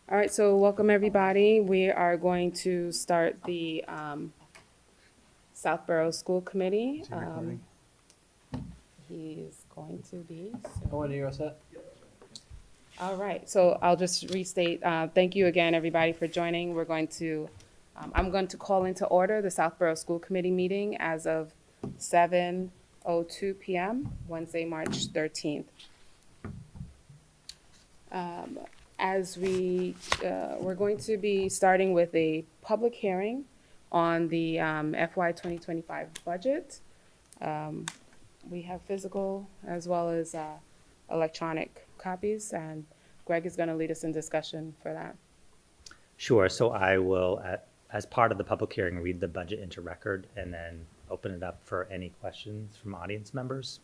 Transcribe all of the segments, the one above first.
All right, so welcome everybody. We are going to start the Southborough School Committee. Is he recording? He's going to be. Oh, and you're all set? All right, so I'll just restate. Thank you again, everybody, for joining. I'm going to call into order the Southborough School Committee meeting as of 7:02 p.m., Wednesday, March 13th. We're going to be starting with a public hearing on the FY 2025 budget. We have physical as well as electronic copies, and Greg is going to lead us in discussion for that. Sure. So I will, as part of the public hearing, read the budget into record and then open it up for any questions from audience members.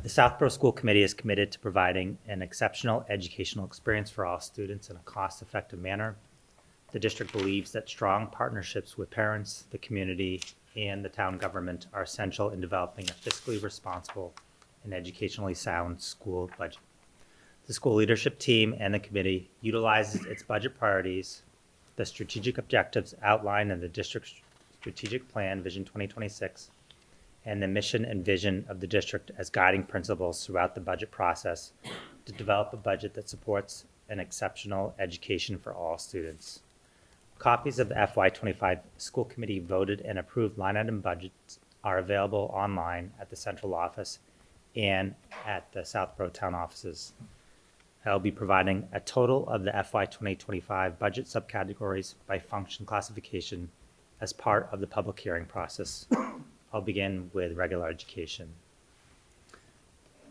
The Southborough School Committee is committed to providing an exceptional educational experience for all students in a cost-effective manner. The district believes that strong partnerships with parents, the community, and the town government are essential in developing a fiscally responsible and educationally sound school budget. The school leadership team and the committee utilizes its budget priorities, the strategic objectives outlined in the district's strategic plan, Vision 2026, and the mission and vision of the district as guiding principles throughout the budget process to develop a budget that supports an exceptional education for all students. Copies of the FY25 School Committee voted and approved line item budgets are available online at the central office and at the Southborough town offices. I'll be providing a total of the FY 2025 budget subcategories by function classification as part of the public hearing process. I'll begin with regular education.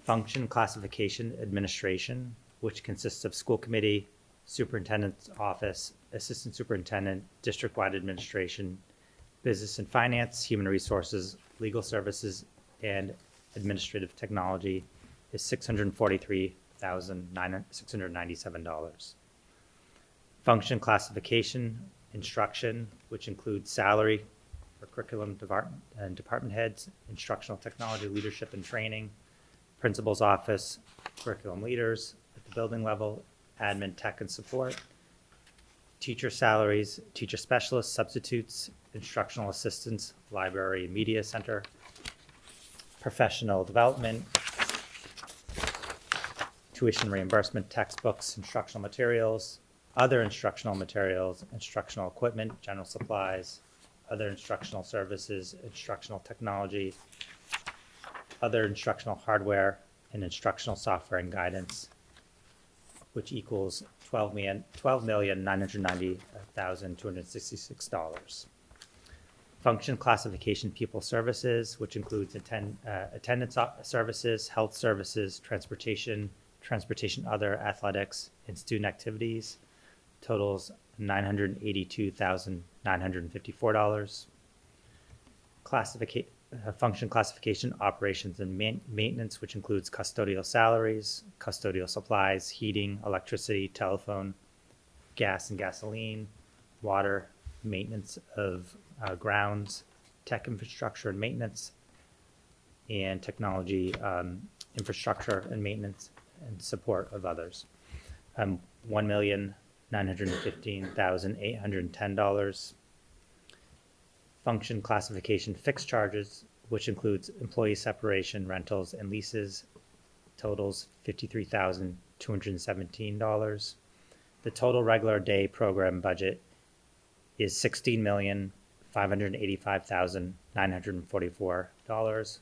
Function classification administration, which consists of school committee, superintendent's office, assistant superintendent, district-wide administration, business and finance, human resources, legal services, and administrative technology, is $643,697. Function classification instruction, which includes salary for curriculum department and department heads, instructional technology leadership and training, principal's office, curriculum leaders at the building level, admin tech and support, teacher salaries, teacher specialists, substitutes, instructional assistants, library and media center, professional development, tuition reimbursement, textbooks, instructional materials, other instructional materials, instructional equipment, general supplies, other instructional services, instructional technology, other instructional hardware, and instructional software and guidance, which equals $12,990,266. Function classification people services, which includes attendance services, health services, transportation other, athletics, and student activities, totals $982,954. Function classification operations and maintenance, which includes custodial salaries, custodial supplies, heating, electricity, telephone, gas and gasoline, water, maintenance of grounds, tech infrastructure and maintenance, and technology infrastructure and maintenance and support of others. $1,915,810. Function classification fixed charges, which includes employee separation, rentals, and leases, totals $53,217. The total regular day program budget is $16,585,944,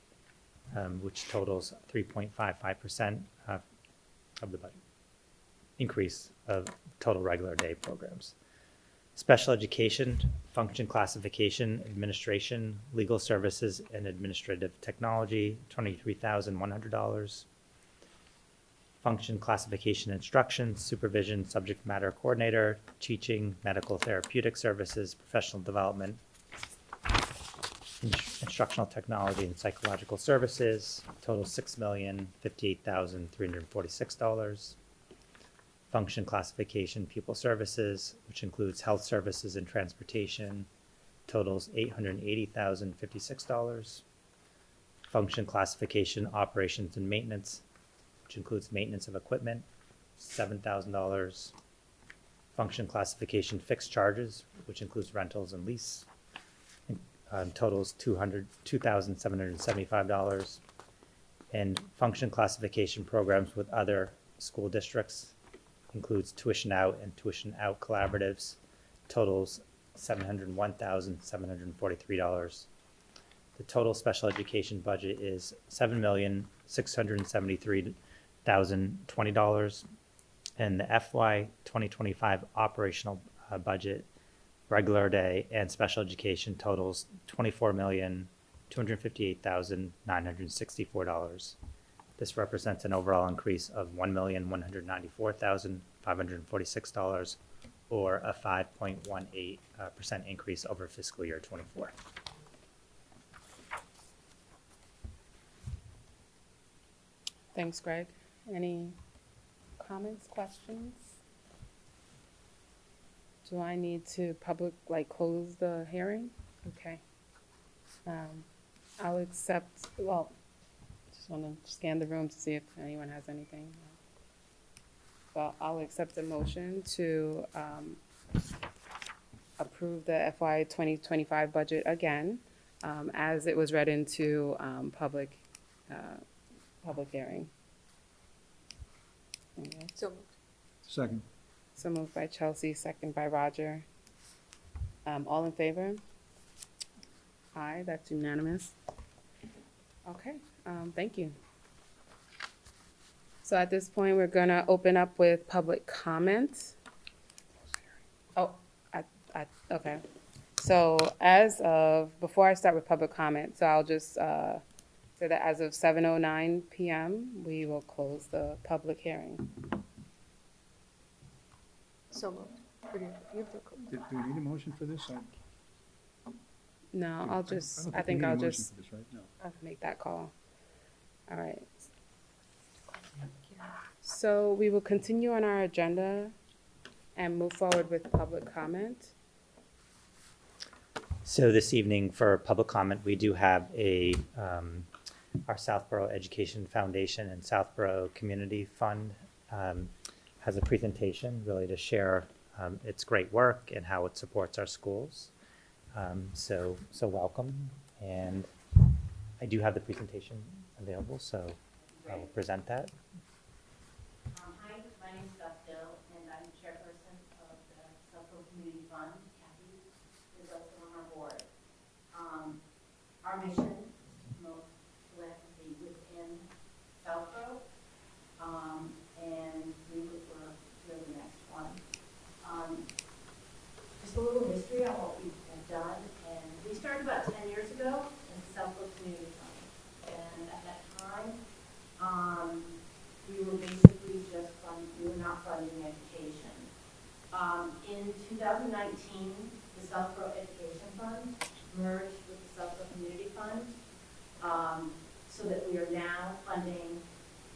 which totals 3.55% of the budget increase of total regular day programs. Special education, function classification, administration, legal services, and administrative technology, $23,100. Function classification instruction, supervision, subject matter coordinator, teaching, medical therapeutic services, professional development, instructional technology and psychological services, total $6,058,346. Function classification pupil services, which includes health services and transportation, totals $880,056. Function classification operations and maintenance, which includes maintenance of equipment, $7,000. function classification fixed charges, which includes rentals and lease, totals $2,775. And function classification programs with other school districts includes tuition out and tuition out collaboratives, totals $701,743. The total special education budget is $7,673,020, and the FY 2025 operational budget, regular day and special education totals $24,258,964. This represents an overall increase of $1,194,546, or a 5.18% increase over fiscal year '24. Thanks, Greg. Any comments, questions? Do I need to close the hearing? Okay. I'll accept, just want to scan the room to see if anyone has anything. So I'll accept a motion to approve the FY 2025 budget again, as it was read into public hearing. Okay. So moved. Second. So moved by Chelsea, second by Roger. All in favor? Aye, that's unanimous. Okay, thank you. So at this point, we're gonna open up with public comment. Oh, okay. So before I start with public comment, so I'll just say that as of 7:09 PM, we will close the public hearing. So moved. Or do you have to Do we need a motion for this? No, I'll just, I think I'll just I'll make that call. All right. So we will continue on our agenda and move forward with public comment. So this evening for public comment, we do have our Southborough Education Foundation and Southborough Community Fund has a presentation really to share its great work and how it supports our schools. So welcome. And I do have the presentation available, so I will present that. Hi, my name is Beth Dill, and I'm chairperson of the Southborough Community Fund. Kathy is also on our board. Our mission is to promote philanthropy within Southborough, and we would work for the next one. Just a little history on what we have done, and we started about 10 years ago as the Southborough Community Fund, and at that time, we were basically just we were not funding education. In 2019, the Southborough Education Fund merged with the Southborough Community Fund, so that we are now funding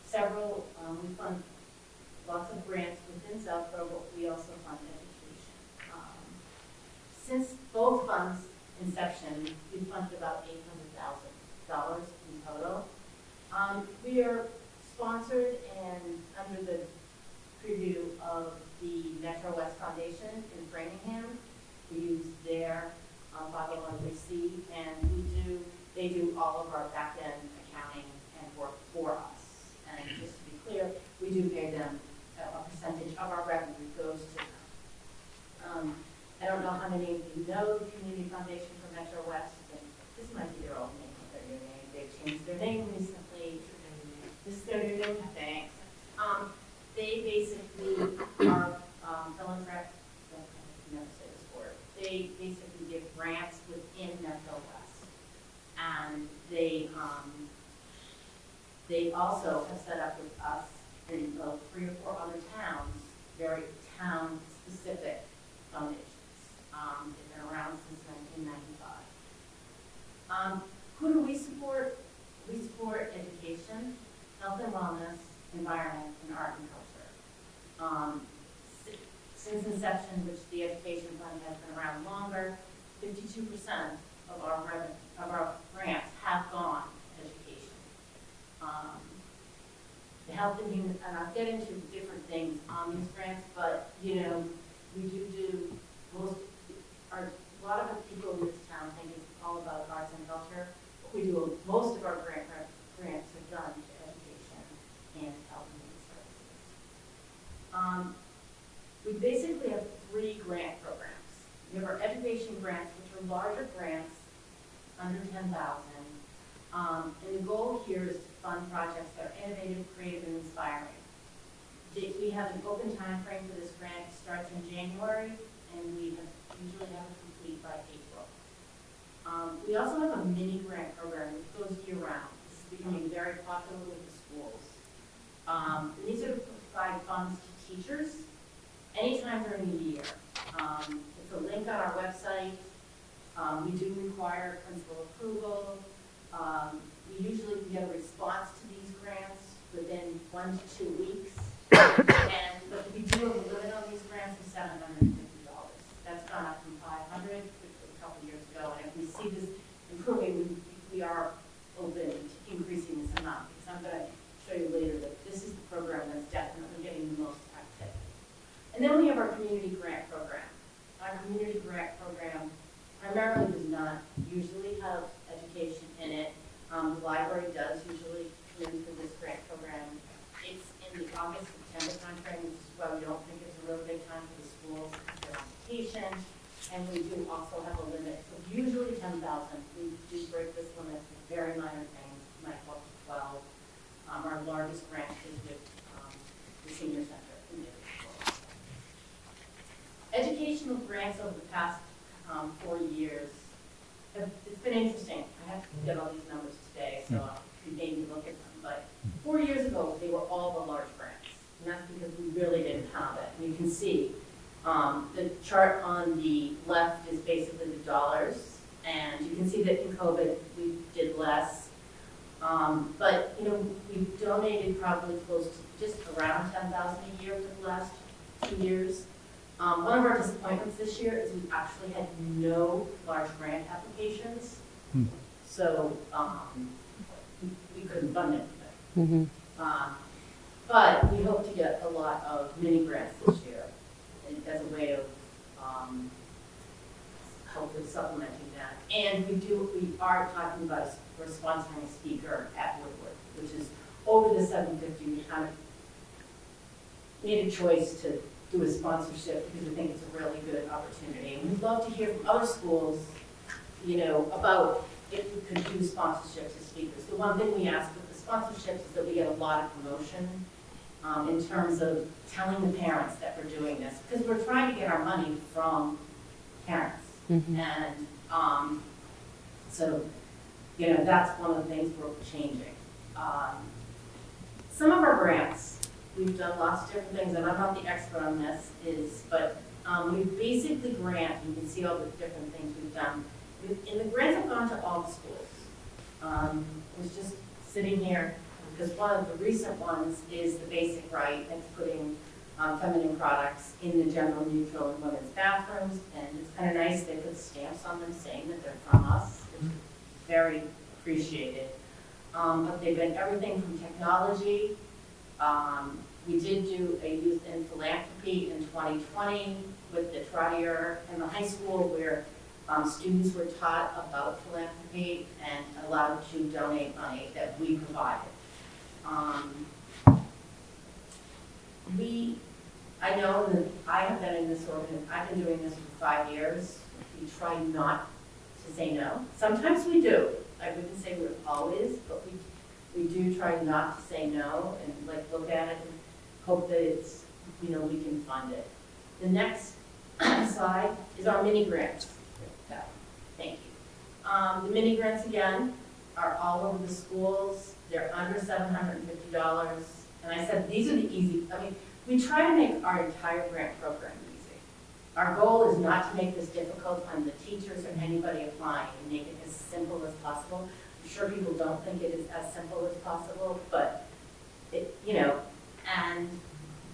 several, we fund lots of grants within Southborough, but we also fund education. Since both funds' inception, we've funded about $800,000 in total. We are sponsored and under the preview of the Metro West Foundation in Framingham. We use their 501(c), and they do all of our back-end accounting and work for us. And just to be clear, we do pay them a percentage of our revenue goes to them. I don't know how many of you know the Community Foundation for Metro West. This might be their old name, their new name. They've changed their name recently. This is their new name, thanks. They basically are philanthropic. I can never say this word. They basically give grants within Metro West, and they also have set up with us in 3 or 4 other towns, very town-specific foundations. They've been around since 1995. Who do we support? We support education, health and wellness, environment, and art and culture. Since inception, which the Education Fund has been around longer, 52% of our grants have gone to education. The health and human, and I'll get into different things on these grants, but we do most, a lot of the people in this town think it's all about arts and culture. But we do, most of our grants are done to education and health and human services. We basically have 3 grant programs. We have our education grants, which are larger grants, under 10,000. And the goal here is to fund projects that are innovative, creative, and inspiring. We have an open time frame for this grant. It starts in January, and we usually have it complete by April. We also have a mini grant program which goes year-round. This is becoming very popular with the schools. These are to provide funds to teachers anytime during the year. It's a link on our website. We do require principal approval. We usually can get a response to these grants within 1 to 2 weeks. But we do have a limit on these grants of $750. That's gone up from $500, which was a couple years ago. And if we see this improving, we are open to increasing this amount. Because I'm going to show you later that this is the program that's definitely getting the most activity. And then we have our community grant program. Our community grant program primarily does not usually have education in it. The library does usually come in for this grant program. It's in the August-September timeframe, which is why we don't think it's a really big time for the schools because they're on vacation. And we do also have a limit of usually 10,000. We do break this limit for very minor things, might go up to 12. Our largest grant is with the senior center in middle school. Educational grants over the past 4 years, it's been interesting. I have to get all these numbers today, so you made me look at them. But 4 years ago, they were all the large grants, and that's because we really didn't have it. And you can see the chart on the left is basically the dollars, and you can see that in COVID we did less. But you know, we donated probably close to just around 10,000 a year for the last 2 years. One of our disappointments this year is we actually had no large grant applications, so we couldn't fund anything. But we hope to get a lot of mini grants this year as a way of hopefully supplementing that. And we are talking about, we're sponsoring a speaker at Woodward, which is over the 750. We kind of made a choice to do a sponsorship because we think it's a really good opportunity. And we'd love to hear from other schools, you know, about if we could do sponsorships as speakers. The one thing we ask with the sponsorships is that we get a lot of promotion in terms of telling the parents that we're doing this, because we're trying to get our money from parents. And so, you know, that's one of the things we're changing. Some of our grants, we've done lots of different things, and I'm not the expert on this, but we basically grant, you can see all the different things we've done. And the grants have gone to all the schools. I was just sitting here, because one of the recent ones is the basic right, that's putting feminine products in the general, neutral, and women's bathrooms, and it's kind of nice, they put stamps on them saying that they're from us, which is very appreciated. But they've been everything from technology. We did do a youth in philanthropy in 2020 with the Trotter and the high school where students were taught about philanthropy and allowed to donate money that we provided. I know that I have been in this I've been doing this for 5 years. We try not to say no. Sometimes we do. I wouldn't say we're always, but we do try not to say no and like look at it and hope that it's, you know, we can fund it. The next slide is our mini grants. Okay. Thank you. The mini grants again are all over the schools. They're under $750. And I said these are the easy. I mean, we try to make our entire grant program easy. Our goal is not to make this difficult on the teachers or anybody applying and make it as simple as possible. I'm sure people don't think it is as simple as possible, but it, you know, and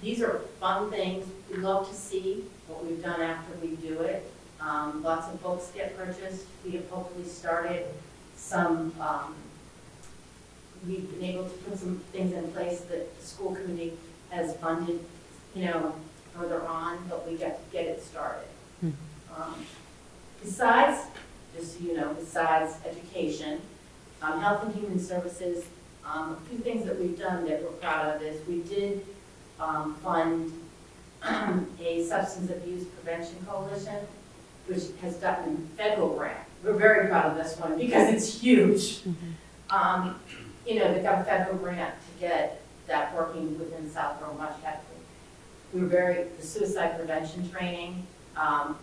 these are fun things. We love to see what we've done after we do it. Lots of books get purchased. We have hopefully started some, we've been able to put some things in place that the school committee has funded, you know, further on, but we get to get it Besides, just so you know, besides education, health and human services, a few things that we've done that we're proud of is we did fund a substance abuse prevention coalition, which has gotten a federal grant. We're very proud of this one because it's huge. You know, they got a federal grant to get that working within Southborough much heavily. The suicide prevention training, a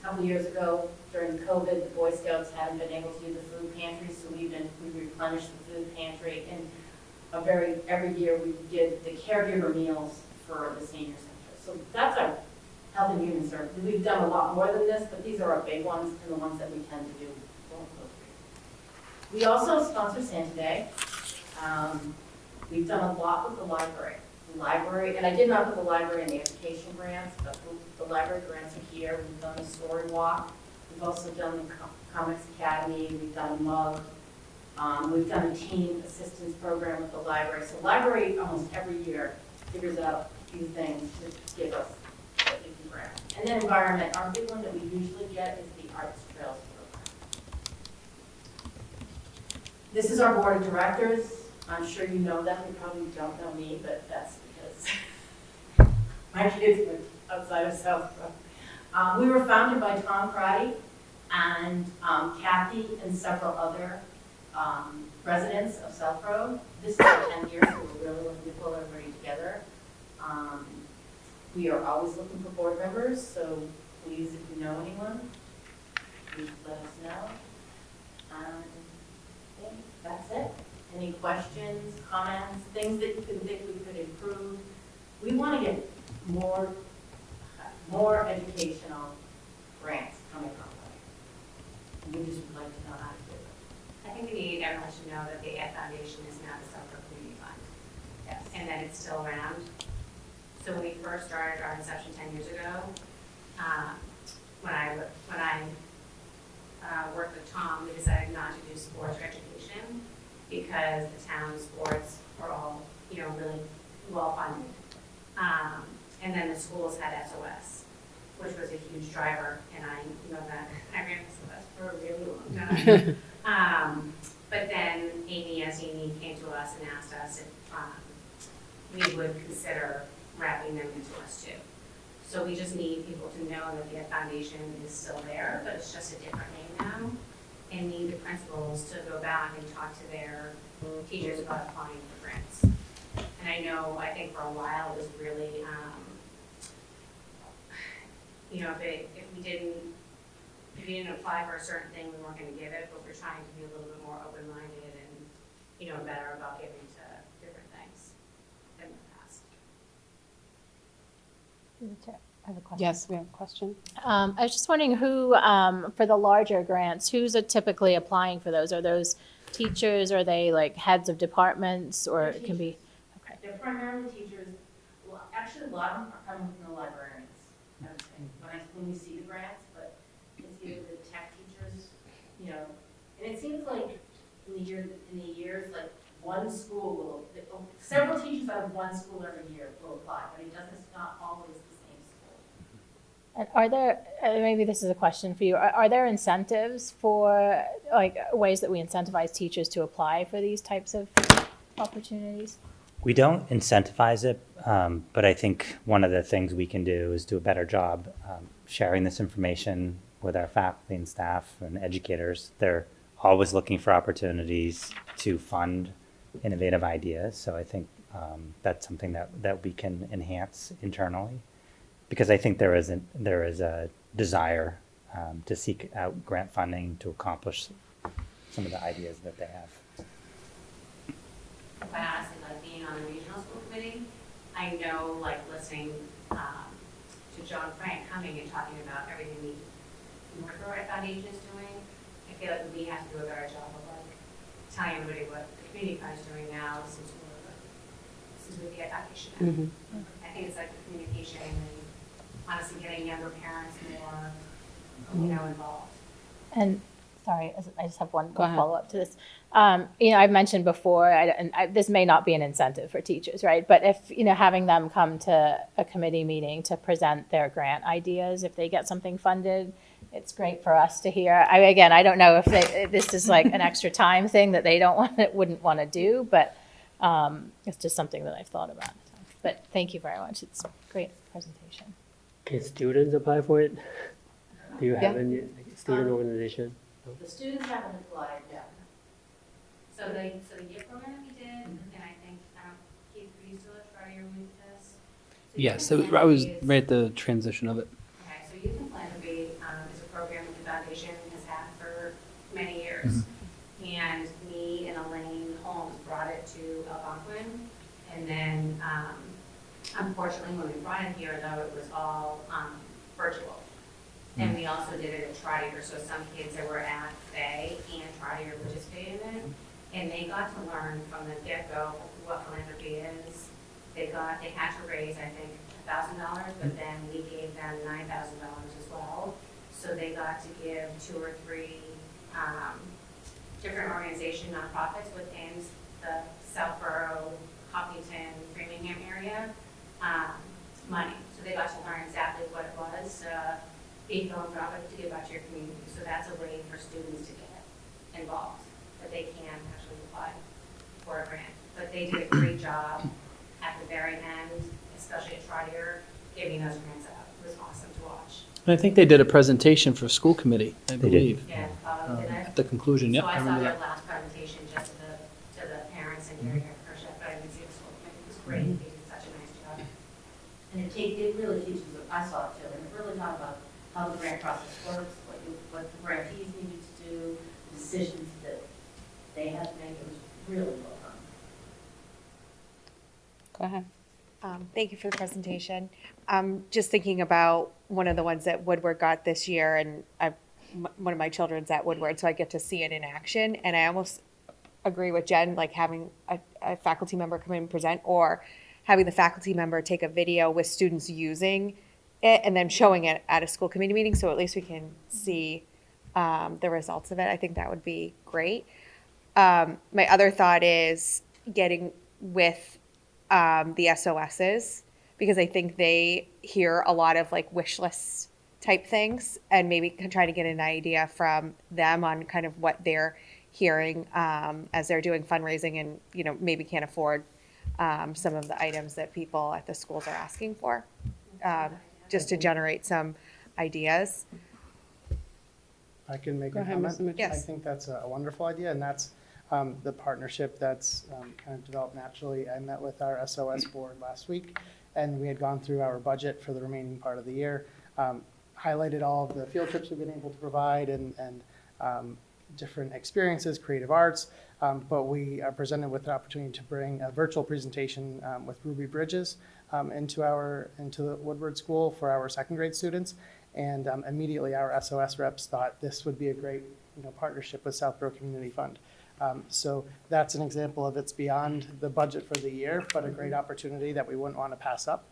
couple years ago during COVID, the Boy Scouts hadn't been able to do the food pantry, so we replenished the food pantry, and every year we give the caregiver meals for the senior center. So that's our health and human services. We've done a lot more than this, but these are our big ones and the ones that we tend to do. We also sponsor Santa Day. We've done a lot with the library. And I did not put the library in the education grants, but the library grants are here. We've done the story walk. We've also done the Comics Academy. We've done a mug. We've done a teen assistance program with the library. So library almost every year figures out a few things to give us what we can grant. And then environment. Our big one that we usually get is the Arts Trails program. This is our board of directors. I'm sure you know them. You probably don't know me, but that's because my kids went outside of Southborough. We were founded by Tom Pratty and Kathy and several other residents of Southborough. This is our 10 years, so we're really looking to pull everybody together. We are always looking for board members, so please, if you know anyone, please let us know. I think that's it. Any questions, comments, things that you think we could improve? We want to get more educational grants coming our way. We just would like to know how to do it. I think we need everyone to know that the Ed Foundation is now the Southborough Community Fund. Yes. And that it's still around. So when we first started our inception 10 years ago, when I worked with Tom, we decided not to do sports or education because the town sports are all, really well funded. And then the schools had SOS, which was a huge driver, and I ran SOS for a really long time. But then Amy Yassini came to us and asked us if we would consider wrapping them into us too. So we just need people to know that the foundation is still there, but it's just a different name now, and need the principals to go back and talk to their teachers about applying for grants. And I think for a while it was really, if we didn't apply for a certain thing, we weren't going to give it, but we're trying to be a little bit more open-minded and, better about giving to different things than in the past. I have a question. Yes, we have a question. I was just wondering who, for the larger grants, who's typically applying for those? Are those teachers? Are they like heads of departments, or it can be? Okay. They're primarily teachers. Well, actually, a lot of them are coming from the librarians, I would say, when we see the grants, but it's either the tech teachers, and it seems like in the years, like one school several teachers out of one school every year will apply, but it's not always the same school. And are there, maybe this is a question for you, are there incentives for, like, ways that we incentivize teachers to apply for these types of opportunities? We don't incentivize it, but I think one of the things we can do is do a better job sharing this information with our faculty and staff and educators. They're always looking for opportunities to fund innovative ideas. So I think that's something that we can enhance internally, because I think there is a desire to seek out grant funding to accomplish some of the ideas that they have. I honestly like being on the regional school committee. I know, listening to John Frank coming and talking about everything the North Foundation is doing, I feel like we have to do a better job of telling everybody what the community fund is doing now since we're the foundation. Mm-hmm. I think it's like the communication and honestly getting younger parents more, involved. And Sorry, I just have one Go ahead. follow-up to this. I've mentioned before, this may not be an incentive for teachers, right? But if, having them come to a committee meeting to present their grant ideas, if they get something funded, it's great for us to hear. Again, I don't know if this is like an extra time thing that they wouldn't want to do, but it's just something that I've thought about. But thank you very much. It's a great presentation. Can students apply for it? Do you have Yeah. any student organization? The students haven't applied yet. So the year program we did, and I think, Keith, were you still at Charter with this? So Yes, Youth in I was Philanthropy is- right at the transition of it. Okay, so Youth in Philanthropy is a program that the foundation has had for many years. And me and Elaine Holmes brought it to Algonquin. And then, unfortunately, when we brought it here, though, it was all virtual. And we also did it at Trotter, so some kids that were at Fay and Trotter participated in it. And they got to learn from the get-go what philanthropy is. They had to raise, I think, $1,000, but then we gave them $9,000 as well. So they got to give 2 or 3 different organization nonprofits within the Southborough, Hopkinton, Framingham area, money. So they got to learn exactly what it was, be philanthropic to give back to your community. So that's a way for students to get involved, that they can actually apply for a grant. But they did a great job at the very end, especially at Trotter, giving those grants out. It was awesome to watch. And I think they did a presentation for school committee, I did. believe, Yeah, did I? at the conclusion. Yep, So I I saw remember their that. last presentation just to the parents and hearing it first, but I didn't see the school committee. It was great. They did such a nice job. And it really teaches, I saw it too, and it really taught about how the grant process works, what the grantees needed to do, decisions that they had to make. It was really well done. Go ahead. Thank you for the presentation. Just thinking about one of the ones that Woodward got this year, and one of my children's at Woodward, so I get to see it in action. And I almost agree with Jen, like having a faculty member come in and present, or having the faculty member take a video with students using it and then showing it at a school committee meeting, so at least we can see the results of it. I think that would be great. My other thought is getting with the SOSs, because I think they hear a lot of like wish list type things, and maybe can try to get an idea from them on kind of what they're hearing as they're doing fundraising, and maybe can't afford some of the items that people at the schools are asking for, just to generate some ideas. I can make Go a ahead, comment. Mr. Mitchell. I Yes. think that's a wonderful idea, and that's the partnership that's kind of developed naturally. I met with our SOS board last week, and we had gone through our budget for the remaining part of the year, highlighted all of the field trips we've been able to provide and different experiences, creative arts, but we are presented with the opportunity to bring a virtual presentation with Ruby Bridges into the Woodward School for our second grade students. And immediately our SOS reps thought this would be a great partnership with Southborough Community Fund. So that's an example of it's beyond the budget for the year, but a great opportunity that we wouldn't want to pass up.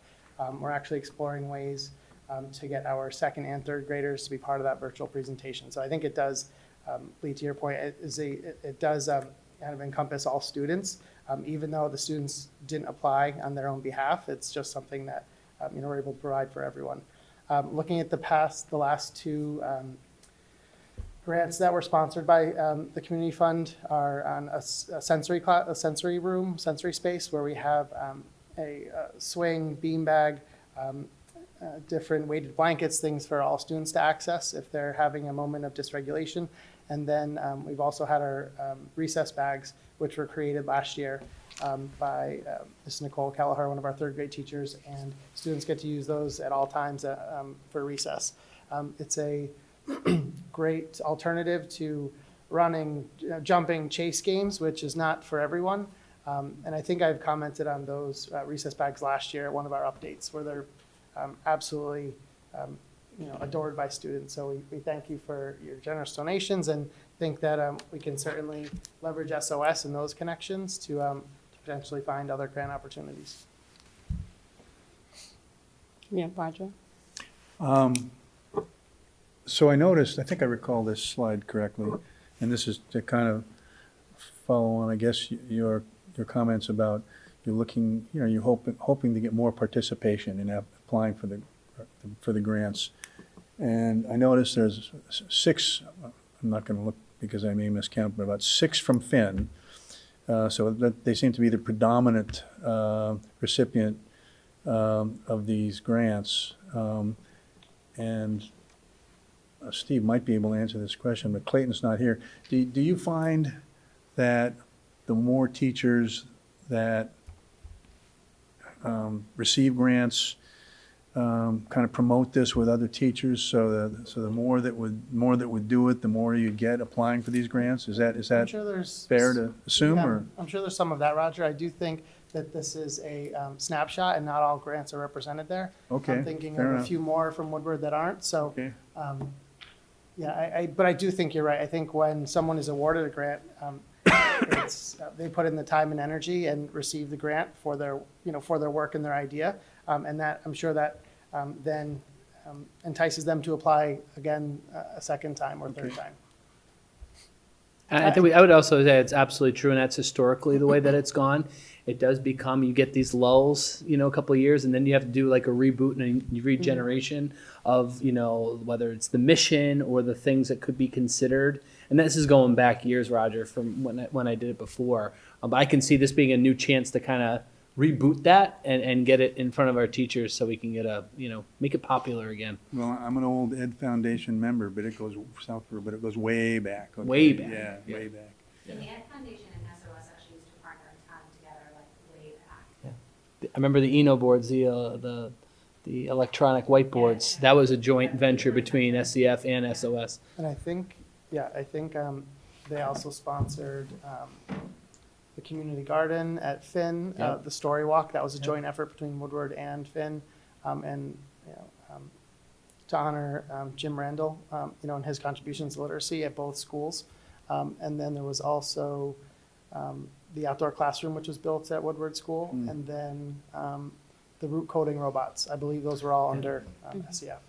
We're actually exploring ways to get our second and third graders to be part of that virtual presentation. So I think it does, Lee, to your point, it does kind of encompass all students. Even though the students didn't apply on their own behalf, it's just something that we're able to provide for everyone. Looking at the last 2 grants that were sponsored by the community fund are on a sensory space where we have a swing, beanbag, different weighted blankets, things for all students to access if they're having a moment of dysregulation. And then we've also had our recess bags, which were created last year by Ms. Nicole Kelleher, one of our third grade teachers, and students get to use those at all times for recess. It's a great alternative to running, jumping chase games, which is not for everyone. And I think I've commented on those recess bags last year at one of our updates, where they're absolutely adored by students. So we thank you for your generous donations, and think that we can certainly leverage SOS and those connections to potentially find other grant opportunities. Yeah, Roger. So I noticed, I think I recall this slide correctly, and this is to kind of follow on, I guess, your comments about you're looking, you're hoping to get more participation in applying for the grants. And I noticed there's 6, I'm not gonna look because I may miscount, but about 6 from Finn. So that they seem to be the predominant recipient of these grants. And Steve might be able to answer this question, but Clayton's not here. Do you find that the more teachers that receive grants kind of promote this with other teachers, so the more that would do it, the more you get applying for these grants? Is I'm that sure there's. fair to assume, Yeah, or? I'm sure there's some of that, Roger. I do think that this is a snapshot and not all grants are represented there. Okay, I'm thinking fair of a enough. few more from Woodward that aren't, so. Okay. Yeah, but I do think you're right. I think when someone is awarded a grant, they put in the time and energy and receive the grant for their work and their idea. And that, I'm sure that then entices them to apply again a second time or third time. And I think I would also say it's absolutely true, and that's historically the way that it's gone. It does become, you get these lulls, a couple of years, and then you have to do like a reboot and a regeneration of, whether it's the mission or the things that could be considered. And this is going back years, Roger, from when I did it before. But I can see this being a new chance to kind of reboot that and get it in front of our teachers so we can get make it popular again. Well, I'm an old Ed Foundation member, but it goes Southborough, but it goes way back. Okay? Way back. Yeah, way back. And the Ed Foundation and SOS actually used to partner together like way back. I remember the Eno boards, the electronic whiteboards. That was a joint venture between SCF and SOS. And I think they also sponsored the community garden at Finn, Yep. the story walk. That was a joint effort between Woodward and Finn, and to honor Jim Randall, and his contributions to literacy at both schools. And then there was also the outdoor classroom, which was built at Woodward School, and then the root coding robots. I believe those were all under SEF.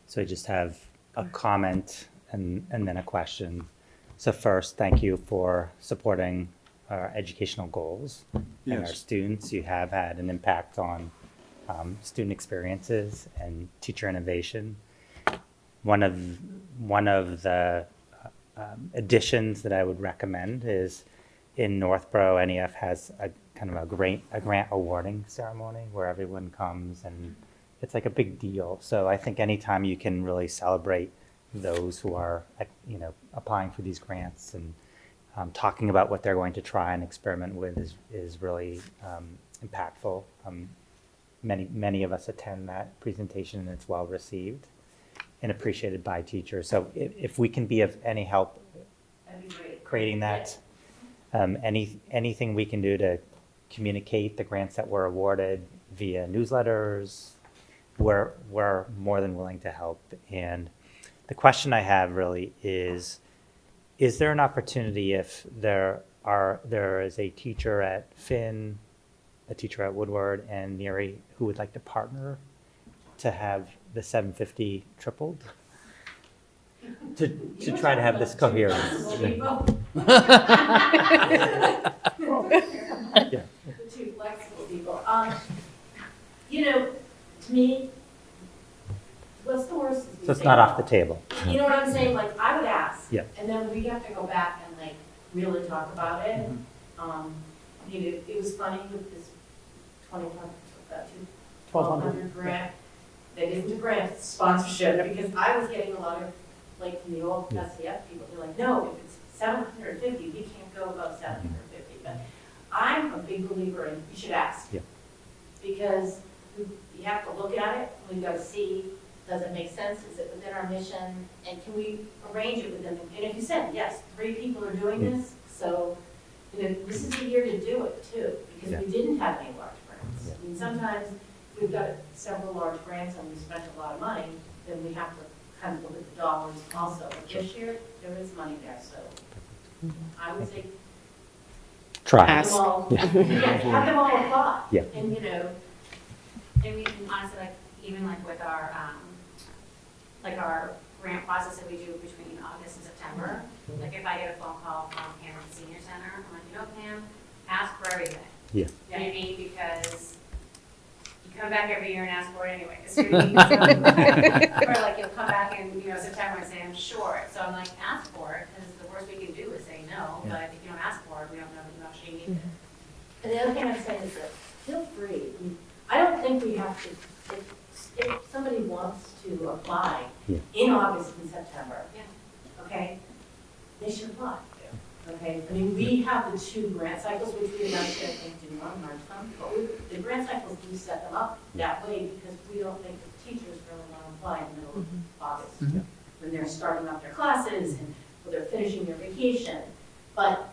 So I just have a comment and then a question. So first, thank you for supporting our educational goals and our Yes. students. You have had an impact on student experiences and teacher innovation. One of the additions that I would recommend is in Northborough, NEF has a kind of a grant awarding ceremony where everyone comes and it's like a big deal. So I think anytime you can really celebrate those who are, applying for these grants and talking about what they're going to try and experiment with is really impactful. Many of us attend that presentation and it's well received and appreciated by teachers. So if we can be of any help That'd be great. creating that, anything we can do to communicate the grants that were awarded via newsletters, we're more than willing to help. And the question I have really is there an opportunity if there is a teacher at Finn, a teacher at Woodward, and Neary who would like to partner to have the 750 tripled? To try to have this coherence. Yeah. The two flexible people. To me, what's the worst? Is we So it's say not no. off the table. You know what I'm saying? Like, I would ask. Yeah. And then we have to go back and like really talk about it. It was funny with this 1,200 grant. That isn't a grant, it's sponsorship, because I was getting a lot of, like, from the old SCF people, they're like, no, if it's 750, we can't go above 750. But I'm a big believer in, you should ask. Yeah. Because you have to look at it, we've got to see, does it make sense, is it within our mission, and can we arrange it within, and if you said, yes, 3 people are doing this, so, this is the year to do it too, because we didn't have any large grants. Yeah. I mean, sometimes we've got several large grants and we spent a lot of money, then we have to kind of look at the dollars also. But this year, there is money there, so I would say Try. have them all, have them all apply. Yeah. And, And we can honestly, like, even like with our like our grant process that we do between August and September. Like if I get a phone call from Pam at the senior center, I'm like, you know, Pam, ask for everything. Yeah. You know what I mean? Because you come back every year and ask for it anyway. 'Cause you need something. Or like you'll come back in, you know, September and say, I'm short. So I'm like, ask for it, because the worst we can do is say no. Yeah. But if you don't ask for it, we don't know that you actually need it. And the other thing I'm saying is that, feel free, I don't think we have to, if somebody wants to apply Yeah. in August and September, Yeah. okay, they should apply. Okay, I mean, we have the 2 grant cycles, which we announced, I think, do not merge them, but the grant cycles do set them up that way because we don't think the teachers really want to apply in the middle of August. When they're starting up their classes and when they're finishing their vacation. But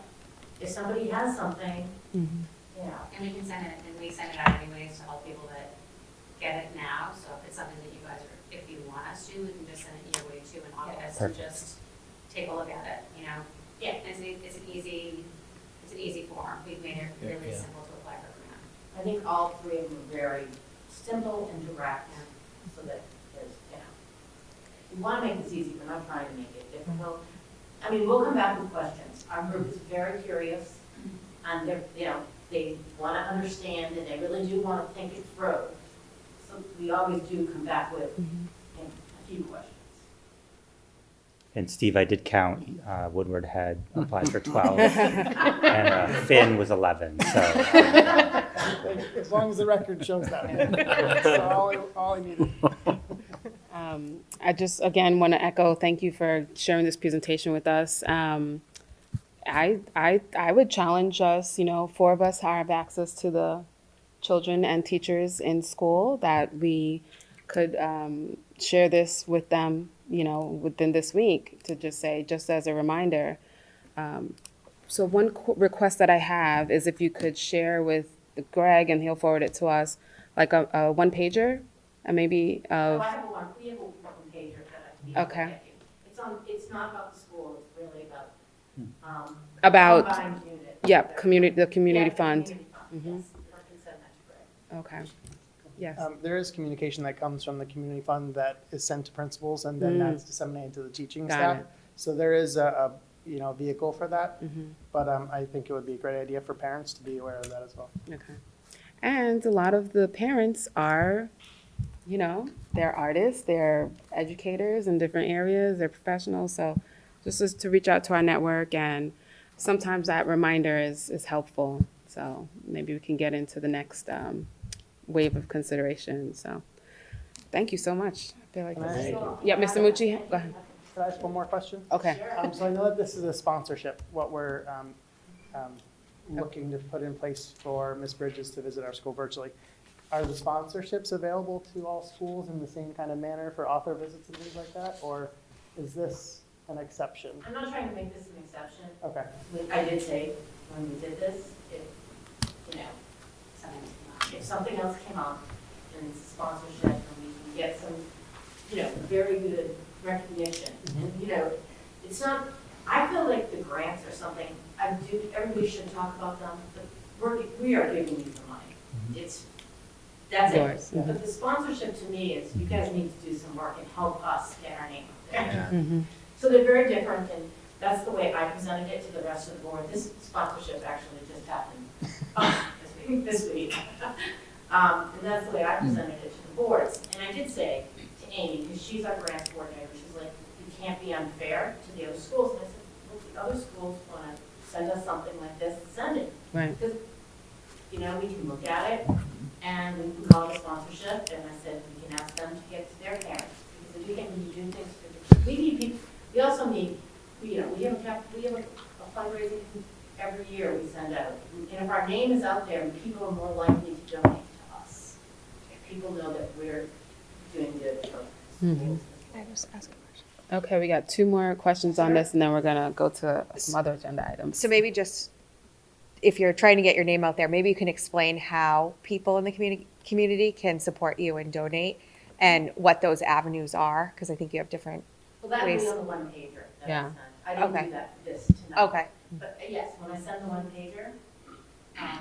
if somebody has something, yeah. And we can send it, and we send it out anyways to all people that get it now. So if it's something that you guys are, if you want us to, we can just send it your way too in August and Perfect. just take a look at it, you know? Yeah, it's an easy form. We've made it really Yeah. simple to apply for a grant. I think all 3 of them are very simple and direct, so that there's, you know, we want to make this easy, we're not trying to make it difficult. I mean, we'll come back with questions. Our group is very curious, and they're, you know, they want to understand, and they really do want to think it through. So we always do come back with, you know, a few questions. And Steve, I did count, Woodward had applied for 12, and Finn was 11, so. As long as the record shows that. That's all I needed. I just, again, want to echo, thank you for sharing this presentation with us. I would challenge us, you know, 4 of us have access to the children and teachers in school, that we could share this with them, you know, within this week, to just say, just as a reminder. So one request that I have is if you could share with Greg, and he'll forward it to us, like a one-pager, and maybe So of, I have a one-pager that I can email Okay. you. It's not about the school, it's really about, about, combined unit. yep, the community Yeah, fund. community fund, yes. I can send that to Greg. Okay, yes. There is communication that comes from the community fund that is sent to principals, and then that's disseminated to the teaching Got staff. it. So there is a you know, vehicle for that, Mm-hmm. but I think it would be a great idea for parents to be aware of that as well. Okay. And a lot of the parents are, you know, they're artists, they're educators in different areas, they're professionals. So just as to reach out to our network, and sometimes that reminder is helpful. So maybe we can get into the next wave of consideration. So thank you so much. I feel like Can I this. ask- Yeah, Mr. Mucci, go ahead. Can I ask one more question? Okay. So I know that this is a sponsorship, what we're looking to put in place for Ms. Bridges to visit our school virtually. Are the sponsorships available to all schools in the same kind of manner for author visits and things like that? Or is this an exception? I'm not trying to make this an exception. Okay. I did say, when we did this, if, you know, if something else came up, and it's a sponsorship, and we can get some, you know, very good recognition, and, you know, it's not, I feel like the grants are something, everybody should talk about them, but we are giving you the money. That's Yours. it. But the sponsorship to me is, you guys need to do some work and help us get our name out there. So they're very different, and that's the way I presented it to the rest of the board. This sponsorship actually just happened this week. And that's the way I presented it to the boards. And I did say to Amy, because she's our grants coordinator, she's like, you can't be unfair to the other schools. And I said, well, if the other schools want to send us something like this, send it. Right. Because, you know, we can look at it, and we can call it a sponsorship, and I said, we can ask them to get to their parents. Because I do think when you do things for, we need people, we also need, you know, we have a fundraising every year we send out. And if our name is out there, people are more likely to donate to us. If people know that we're doing good for schools. I just ask a question. Okay, we got 2 more questions on this, and then we're gonna go to some other agenda items. So maybe just, if you're trying to get your name out there, maybe you can explain how people in the community can support you and donate, and what those avenues are, because I think you have different. Well, that would be Ways. on the one pager that I Yeah. sent. I didn't Okay. do that for this tonight. Okay. But yes, when I send the one pager,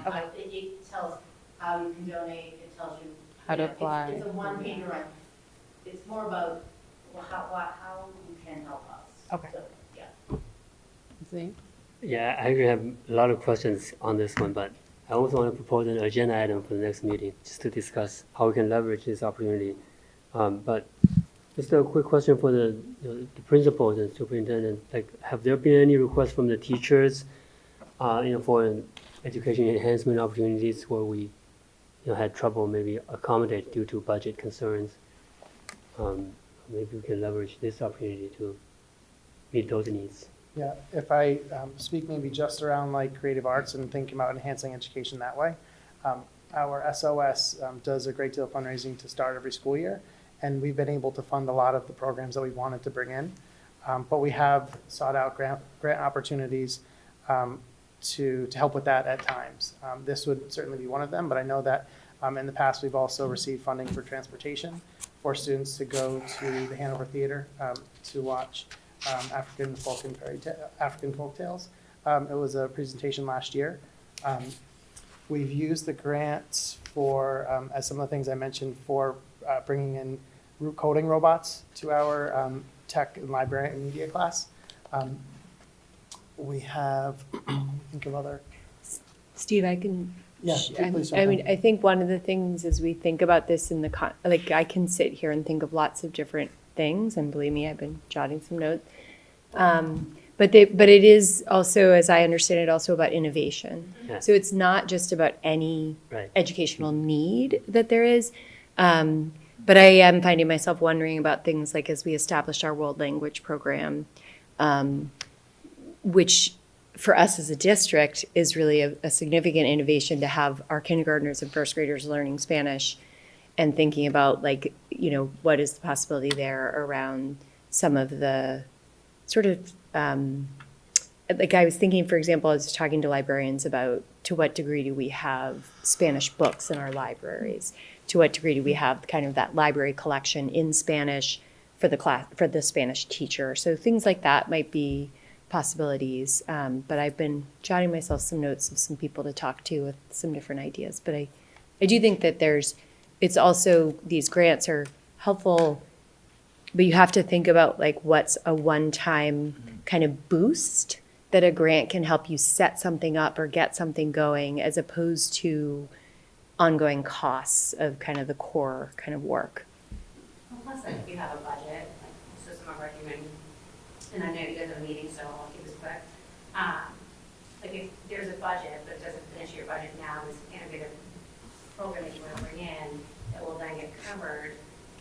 Okay. it tells how you can donate, it tells you. How to you know, apply. It's a one pager, it's more about how you can help us. Okay. So, yeah. See? Yeah, I actually have a lot of questions on this one, but I also want to propose an agenda item for the next meeting, just to discuss how we can leverage this opportunity. But just a quick question for the principals and superintendent, like, have there been any requests from the teachers, for an education enhancement opportunities where we, had trouble maybe accommodate due to budget concerns? Maybe we can leverage this opportunity to meet those needs. Yeah, if I speak maybe just around like creative arts and thinking about enhancing education that way, our SOS does a great deal of fundraising to start every school year, and we've been able to fund a lot of the programs that we wanted to bring in. But we have sought out grant opportunities to help with that at times. This would certainly be one of them, but I know that in the past, we've also received funding for transportation for students to go to the Hanover Theater to watch African folk tales. It was a presentation last year. We've used the grants for, as some of the things I mentioned, for bringing in coding robots to our tech and library and media class. We have, think of other. Steve, I can. Yeah, please jump I in. mean, I think one of the things as we think about this in the like, I can sit here and think of lots of different things, and believe me, I've been jotting some notes. But it is also, as I understand it, also about innovation. Yeah. So it's not just about any Right. educational need that there is. But I am finding myself wondering about things like as we established our world language program, which for us as a district is really a significant innovation to have our kindergartners and first graders learning Spanish and thinking about like, what is the possibility there around some of the sort of, like I was thinking, for example, I was talking to librarians about to what degree do we have Spanish books in our libraries? To what degree do we have kind of that library collection in Spanish for the class, for the Spanish teacher? So things like that might be possibilities. But I've been jotting myself some notes of some people to talk to with some different ideas. But I do think that it's also, these grants are helpful, but you have to think about like what's a one-time kind of boost that a grant can help you set something up or get something going, as opposed to ongoing costs of kind of the core kind of work. Well, plus, like, if you have a budget, like, so some of our human, and I know you guys have a meeting, so I'll keep this quick. Like, if there's a budget, but it doesn't finish your budget now, this innovative program that you want to bring in, that will then get covered,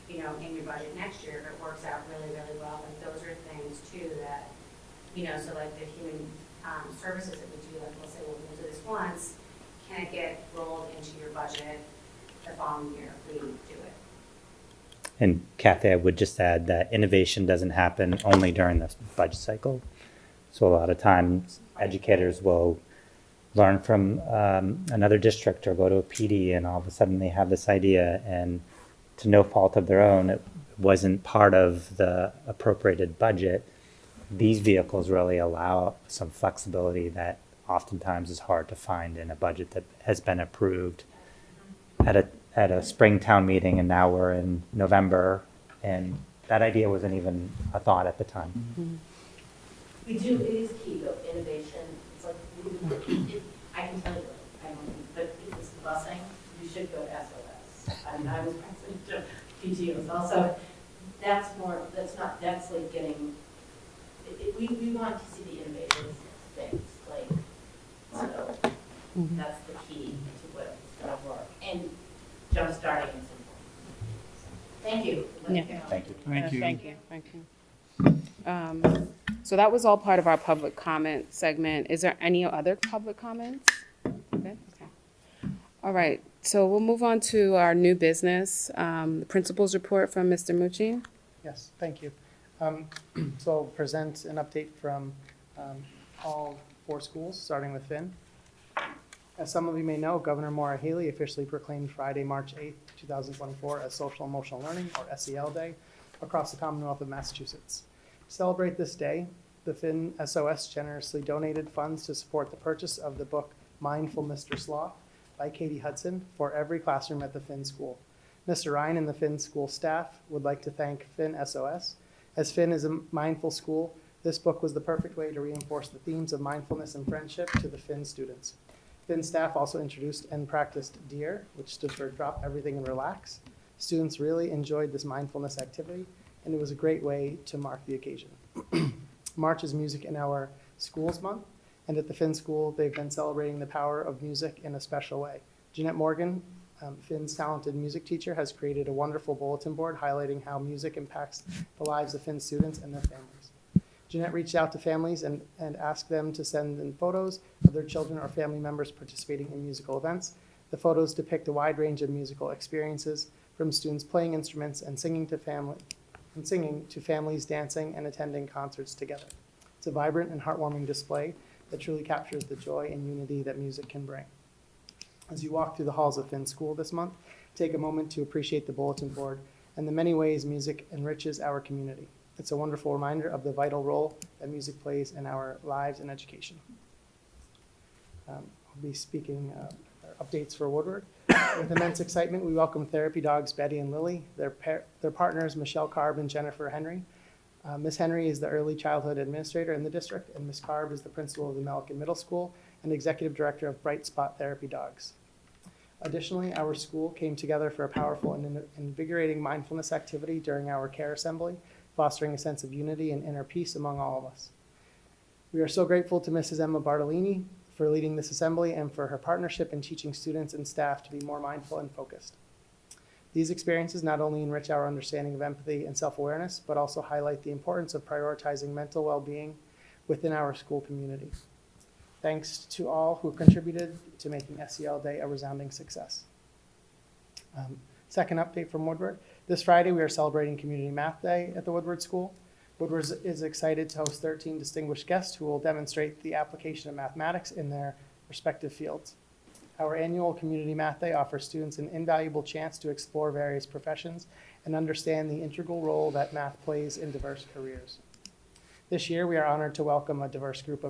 in your budget next year, if it works out really, really well. Like, those are things too that, so like the human services that we do, like, we'll say, well, we'll do this once, can it get rolled into your budget the following year if we do it? And Kathy, I would just add that innovation doesn't happen only during the budget cycle. So a lot of times educators will learn from another district or go to a PD, and all of a sudden they have this idea, and to no fault of their own, it wasn't part of the appropriated budget. These vehicles really allow some flexibility that oftentimes is hard to find in a budget that has been approved at a spring town meeting, and now we're in November, and that idea wasn't even a thought at the time. We do, it is key though, innovation. It's like, I can tell you, I don't know, but if it's the busing, you should go to SOS. I mean, I was president of PTOs also. That's like getting, we want to see the innovative things, like, so that's the key to what is going to work. And jump starting is important. Thank you. Yeah. Thank you. Thank you. Thank you. So that was all part of our public comment segment. Is there any other public comments? Okay. All right, so we'll move on to our new business, the principal's report from Mr. Mucci. Yes, thank you. So I'll present an update from all 4 schools, starting with Finn. As some of you may know, Governor Maura Healey officially proclaimed Friday, March 8th, 2024 as Social Emotional Learning, or SEL Day, across the Commonwealth of Massachusetts. To celebrate this day, the Finn SOS generously donated funds to support the purchase of the book Mindful Mr. Sloth by Katie Hudson for every classroom at the Finn School. Mr. Ryan and the Finn School staff would like to thank Finn SOS As Finn is a mindful school, this book was the perfect way to reinforce the themes of mindfulness and friendship to the Finn students. Finn staff also introduced and practiced DEAR, which stood for Drop Everything and Relax. Students really enjoyed this mindfulness activity, and it was a great way to mark the occasion. March is Music in Our Schools Month, and at the Finn School, they've been celebrating the power of music in a special way. Jeanette Morgan, Finn's talented music teacher, has created a wonderful bulletin board highlighting how music impacts the lives of Finn students and their families. Jeanette reached out to families and asked them to send in photos of their children or family members participating in musical events. The photos depict a wide range of musical experiences, from students playing instruments and singing to families dancing and attending concerts together. It's a vibrant and heartwarming display that truly captures the joy and unity that music can bring. As you walk through the halls of Finn School this month, take a moment to appreciate the bulletin board and the many ways music enriches our community. It's a wonderful reminder of the vital role that music plays in our lives and education. I'll be speaking updates for Woodward. With immense excitement, we welcome therapy dogs Betty and Lily, their partners Michelle Carb and Jennifer Henry. Ms. Henry is the early childhood administrator in the district, and Ms. Carb is the principal of the Milliken Middle School and executive director of Bright Spot Therapy Dogs. Additionally, our school came together for a powerful and invigorating mindfulness activity during our care assembly, fostering a sense of unity and inner peace among all of us. We are so grateful to Mrs. Emma Bartolini for leading this assembly and for her partnership in teaching students and staff to be more mindful and focused. These experiences not only enrich our understanding of empathy and self-awareness, but also highlight the importance of prioritizing mental well-being within our school community. Thanks to all who contributed to making SEL Day a resounding success. Second update from Woodward. This Friday, we are celebrating Community Math Day at the Woodward School. Woodward is excited to host 13 distinguished guests who will demonstrate the application of mathematics in their respective fields. Our annual Community Math Day offers students an invaluable chance to explore various professions and understand the integral role that math plays in diverse careers. This year, we are honored to welcome a diverse group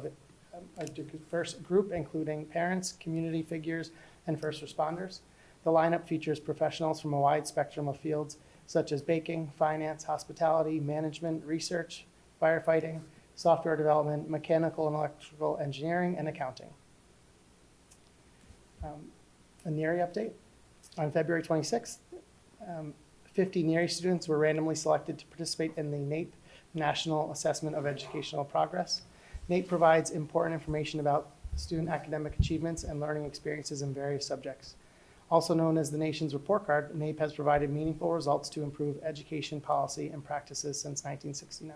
including parents, community figures, and first responders. The lineup features professionals from a wide spectrum of fields such as baking, finance, hospitality, management, research, firefighting, software development, mechanical and electrical engineering, and accounting. A NERI update. On February 26th, 50 NERI students were randomly selected to participate in the NAEP National Assessment of Educational Progress. NAEP provides important information about student academic achievements and learning experiences in various subjects. Also known as the nation's report card, NAEP has provided meaningful results to improve education policy and practices since 1969.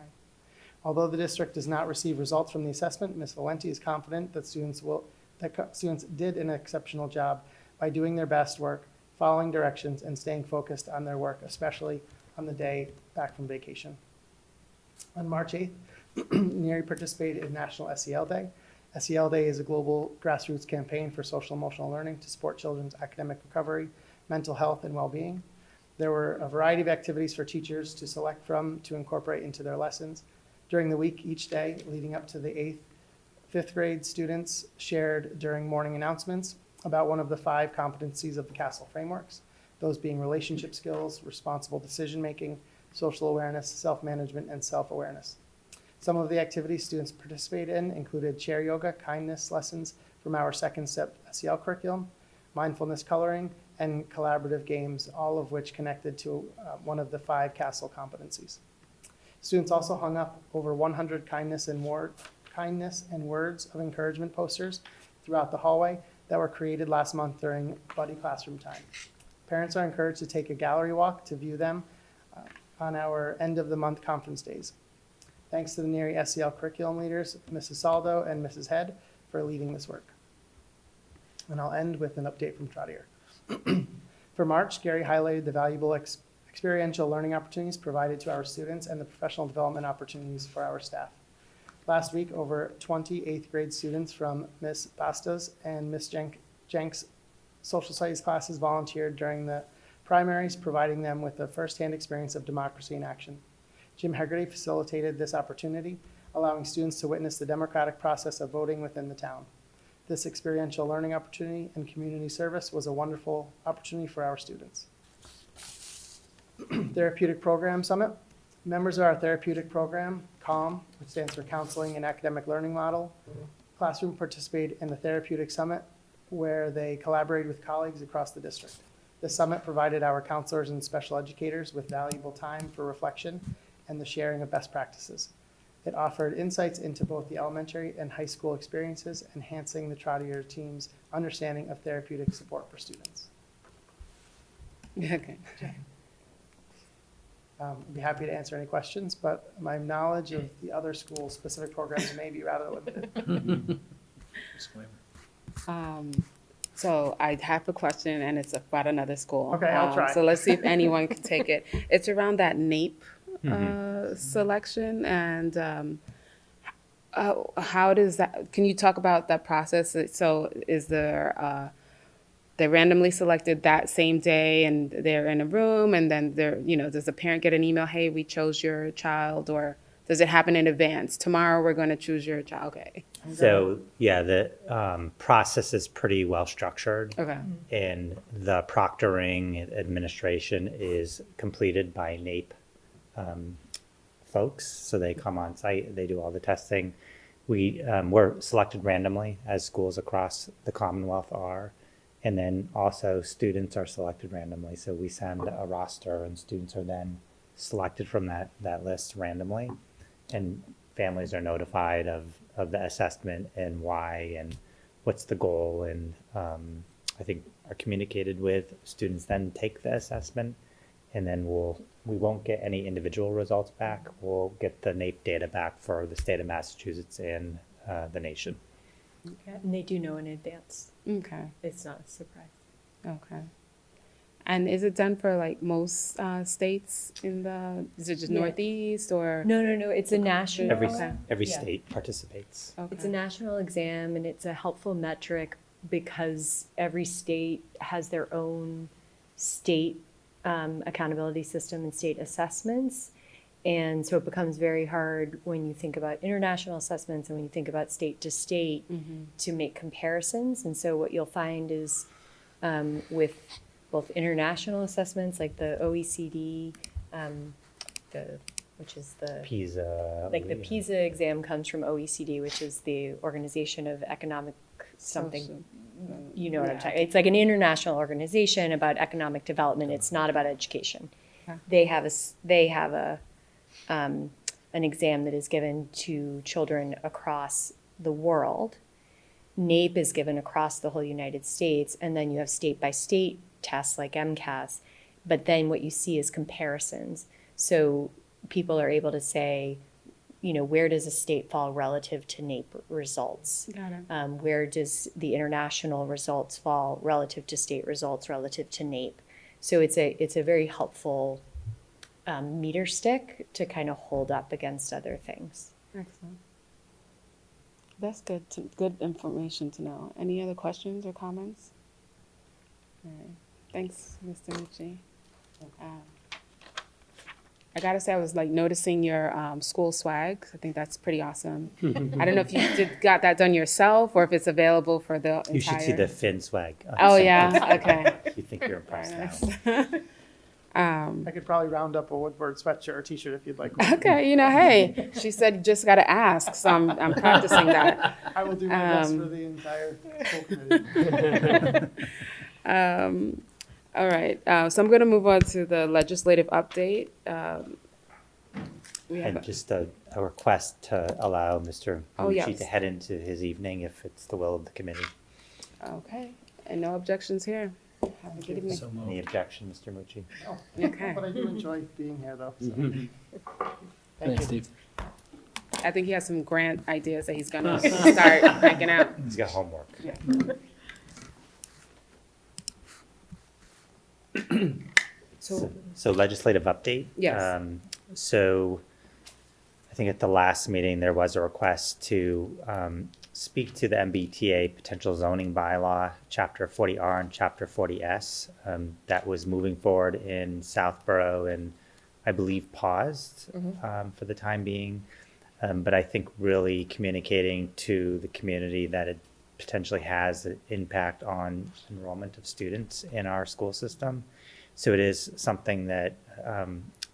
Although the district does not receive results from the assessment, Ms. Valenti is confident that students did an exceptional job by doing their best work, following directions, and staying focused on their work, especially on the day back from vacation. On March 8th, NERI participated in National SEL Day. SEL Day is a global grassroots campaign for social emotional learning to support children's academic recovery, mental health, and well-being. There were a variety of activities for teachers to select from to incorporate into their lessons. During the week, each day leading up to the 8th, 5th grade students shared during morning announcements about one of the 5 competencies of the CASTLE frameworks, those being relationship skills, responsible decision-making, social awareness, self-management, and self-awareness. Some of the activities students participated in included chair yoga, kindness lessons from our second step SEL curriculum, mindfulness coloring, and collaborative games, all of which connected to one of the 5 CASTLE competencies. Students also hung up over 100 kindness and words of encouragement posters throughout the hallway that were created last month during Buddy Classroom Time. Parents are encouraged to take a gallery walk to view them on our end of the month conference days. Thanks to the NERI SEL curriculum leaders, Mrs. Saldo and Mrs. Head, for leading this work. And I'll end with an update from Trotter. For March, Gary highlighted the valuable experiential learning opportunities provided to our students and the professional development opportunities for our staff. Last week, over 20 8th grade students from Miss Bastos and Miss Jenks social studies classes volunteered during the primaries, providing them with a firsthand experience of democracy in action. Jim Hegarty facilitated this opportunity, allowing students to witness the democratic process of voting within the town. This experiential learning opportunity and community service was a wonderful opportunity for our students. Therapeutic Program Summit. Members of our therapeutic program, CALM, which stands for Counseling and Academic Learning Model, classroom participated in the Therapeutic Summit, where they collaborated with colleagues across the district. The summit provided our counselors and special educators with valuable time for reflection and the sharing of best practices. It offered insights into both the elementary and high school experiences, enhancing the Trotter team's understanding of therapeutic support for students. Okay. I'd be happy to answer any questions, but my knowledge of the other school-specific programs may be rather limited. So I have a question, and it's about another school. Okay, I'll try. So let's see if anyone can take it. It's around that NAEP selection, and how does that? Can you talk about that process? So is there? They're randomly selected that same day, and they're in a room, and then does the parent get an email? Hey, we chose your child, or does it happen in advance? Tomorrow we're going to choose your child. Okay. So yeah, the process is pretty well structured. Okay. And the proctoring administration is completed by NAEP folks. So they come on site, they do all the testing. We're selected randomly, as schools across the Commonwealth are. And then also students are selected randomly. So we send a roster, and students are then selected from that list randomly. And families are notified of the assessment and why and what's the goal, and I think are communicated with. Students then take the assessment, and then we won't get any individual results back. We'll get the NAEP data back for the state of Massachusetts and the nation. Okay. And they do know in advance. Okay. It's not a surprise. Okay. And is it done for like most states is it just Yeah. Northeast or? No. It's a national. Every Yeah. state participates. Okay. It's a national exam, and it's a helpful metric because every state has their own state accountability system and state assessments. And so it becomes very hard when you think about international assessments and when you think about state to state to make comparisons. And so what you'll find is with both international assessments like the OECD, which is the PISA. like the PISA exam comes from OECD, which is the Organization of Economic something. You know what I'm talking. It's like an international organization about economic development. It's not about education. Okay. They have an exam that is given to children across the world. NAEP is given across the whole United States, and then you have state by state tests like MCAS. But then what you see is comparisons. So people are able to say, where does a state fall relative to NAEP results? Got it. Where does the international results fall relative to state results relative to NAEP? So it's a very helpful meter stick to kind of hold up against other things. Excellent. That's good. Good information to know. Any other questions or comments? All right. Thanks, Mr. Mucci. I gotta say, I was like noticing your school swag. I think that's pretty awesome. I don't know if you got that done yourself or if it's available for the entire. You should see the Finn swag. Oh yeah. Okay. You think you're impressed Very now. nice. I could probably round up a Woodward sweatshirt or t-shirt if you'd like one. Okay. Hey, she said you just gotta ask, so I'm practicing that. I will do my best for the entire school committee. All right, so I'm going to move on to the legislative update. We have And just a request to allow Mr. Oh, Mucci yes. to head into his evening if it's the will of the committee. okay, and no objections here. Have a good evening. So Any moved. objection, Mr. Mucci? Okay. But I do enjoy being here, though. So. Thank Thanks, you. Steve. I think he has some grant ideas that he's going to start cranking out. He's got homework. So legislative update. Yes. So I think at the last meeting, there was a request to speak to the MBTA potential zoning bylaw, Chapter 40R and Chapter 40S. That was moving forward in Southborough and I believe paused for the time being. But I think really communicating to the community that it potentially has an impact on enrollment of students in our school system. So it is something that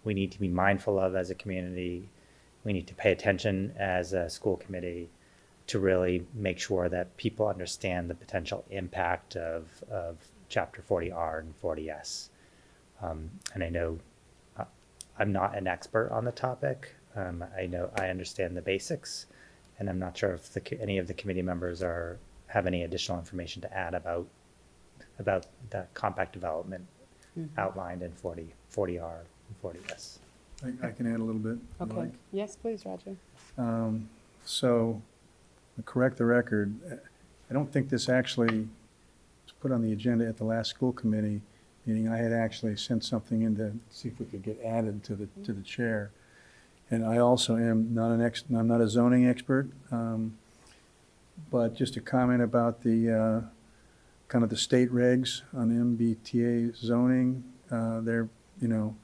we need to be mindful of as a community. We need to pay attention as a school committee to really make sure that people understand the potential impact of Chapter 40R and 40S. And I know I'm not an expert on the topic. I understand the basics, and I'm not sure if any of the committee members have any additional information to add about the compact development outlined in 40R and 40S. I can add a little bit. if you Okay, like. yes, please, Roger. So, to correct the record, I don't think this actually was put on the agenda at the last school committee meeting. I had actually sent something in to see if we could get added to the chair. And I also am not I'm not a zoning expert, but just a comment about the kind of the state regs on MBTA zoning. They're, you know,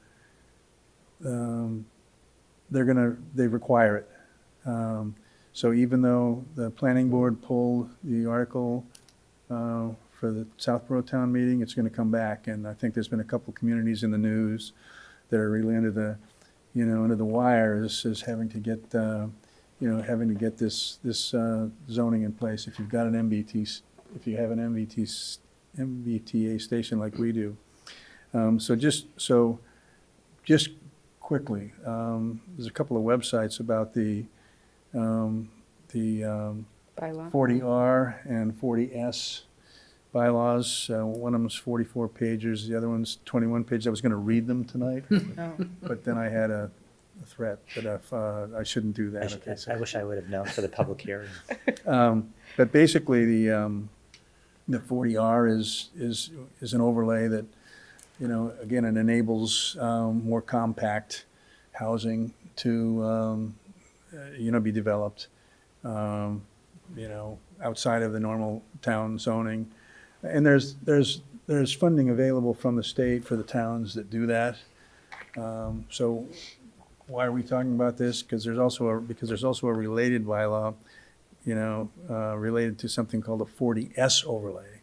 they require it. So even though the planning board pulled the article for the Southborough town meeting, it's gonna come back, and I think there's been a couple communities in the news that are really under the, you know, under the wire is having to get, you know, having to get this zoning in place. If you've got an if you have an MBTA station like we do. So just quickly, there's a couple of websites about the Bylaw. 40R and 40S bylaws. One of them's 44 pages, the other one's 21 pages. I was going to read them tonight, Oh. but then I had a threat that if I shouldn't do that. Okay, so- I wish I would have known for the public hearing. But basically, the 40R is an overlay that, you know, again, it enables more compact housing to, you know, be developed, you know, outside of the normal town zoning. And there's funding available from the state for the towns that do that. So why are we talking about this? Because there's also a related bylaw, you know, related to something called a 40S overlay.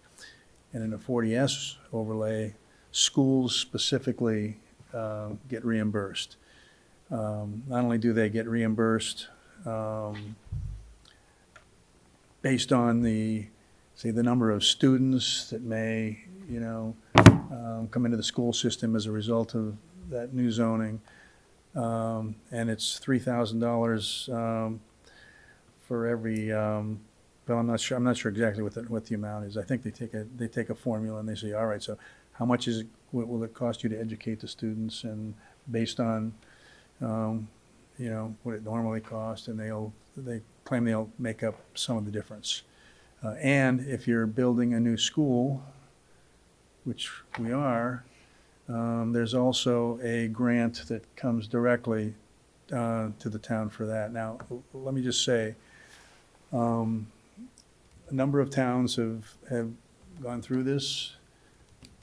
And in a 40S overlay, schools specifically get reimbursed. Not only do they get reimbursed based on the number of students that may, you know, come into the school system as a result of that new zoning, and it's $3,000 for every. Well, I'm not sure exactly what the amount is. I think they take a formula and they say, all right, so how much will it cost you to educate the students, and based on, you know, what it normally costs, and they claim they'll make up some of the difference. And if you're building a new school, which we are, there's also a grant that comes directly to the town for that. Now, let me just say, a number of towns have gone through this.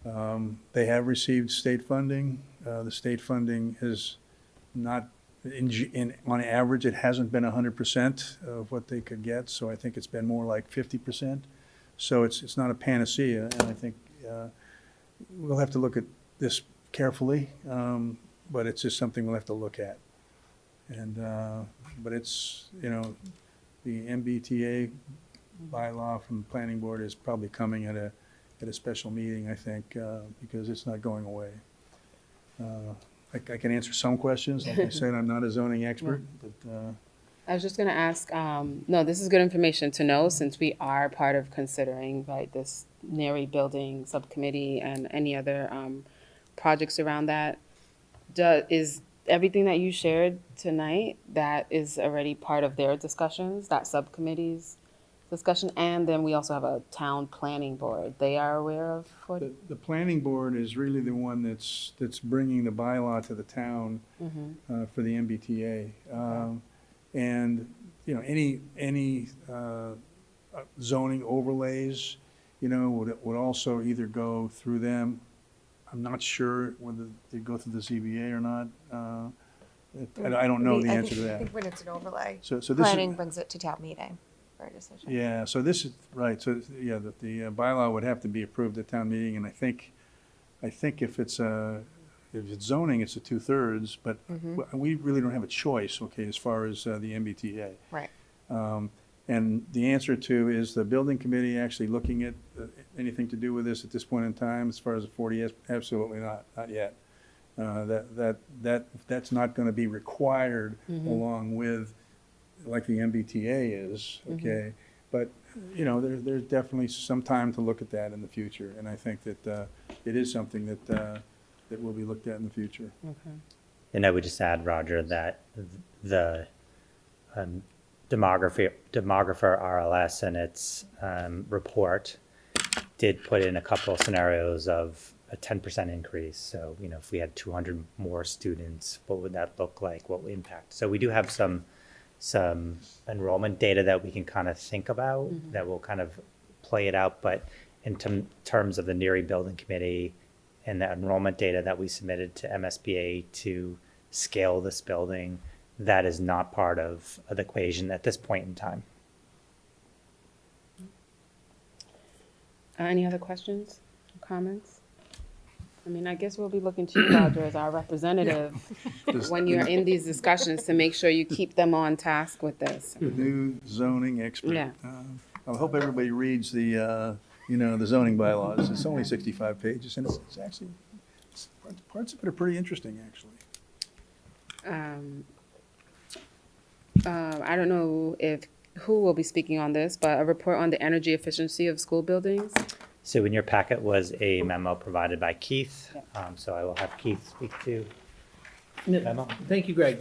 They have received state funding. The state funding is not, on average, it hasn't been 100% of what they could get, so I think it's been more like 50%. So it's not a panacea, and I think we'll have to look at this carefully, but it's just something we'll have to look at. And, but it's, you know, the MBTA bylaw from the planning board is probably coming at a special meeting, I think, because it's not going away. I can answer some questions. Like I said, I'm not a zoning expert, but, I was just gonna ask, no, this is good information to know, since we are part of considering, right, this NARI building subcommittee and any other projects around that. Is everything that you shared tonight, that is already part of their discussions, that subcommittee's discussion? And then we also have a town planning board. They are aware of what? the planning board is really the one that's bringing the bylaw to the town for the MBTA. And, you know, any zoning overlays, you know, would also either go through them. I'm not sure whether they go through the ZBA or not. I don't know the answer to I that. think when it's an overlay, So this is. planning brings it to town meeting for a decision. Yeah, so this is, right, so, yeah, the bylaw would have to be approved at town meeting, and I think if it's a if it's zoning, it's a 2/3, but we really don't have a choice, okay, as far as the MBTA. Right. And the answer to, is the building committee actually looking at anything to do with this at this point in time, as far as the 40? Absolutely not yet. That's not gonna be required along with, like the MBTA is, okay? But, you know, there's definitely some time to look at that in the future, and I think that it is something that will be looked at in the future. And I would just add, Roger, that the demographer RLS in its report did put in a couple of scenarios of a 10% increase. So, you know, if we had 200 more students, what would that look like? What would impact? So we do have some enrollment data that we can kind of think about that will kind of play it out. But in terms of the NERI Building Committee and the enrollment data that we submitted to MSBA to scale this building, that is not part of the equation at this point in time. Any other questions, or comments? I mean, I guess we'll be looking to you, Roger, as our representative when you're in these discussions to make sure you keep them on task with this. New zoning expert. Yeah. I hope everybody reads the, you know, the zoning bylaws. It's only 65 pages, and it's actually, parts of it are pretty interesting, actually. I don't know who will be speaking on this, but a report on the energy efficiency of school buildings. So in your packet was a memo provided by Keith. So I will have Keith speak to the memo. Thank you, Greg.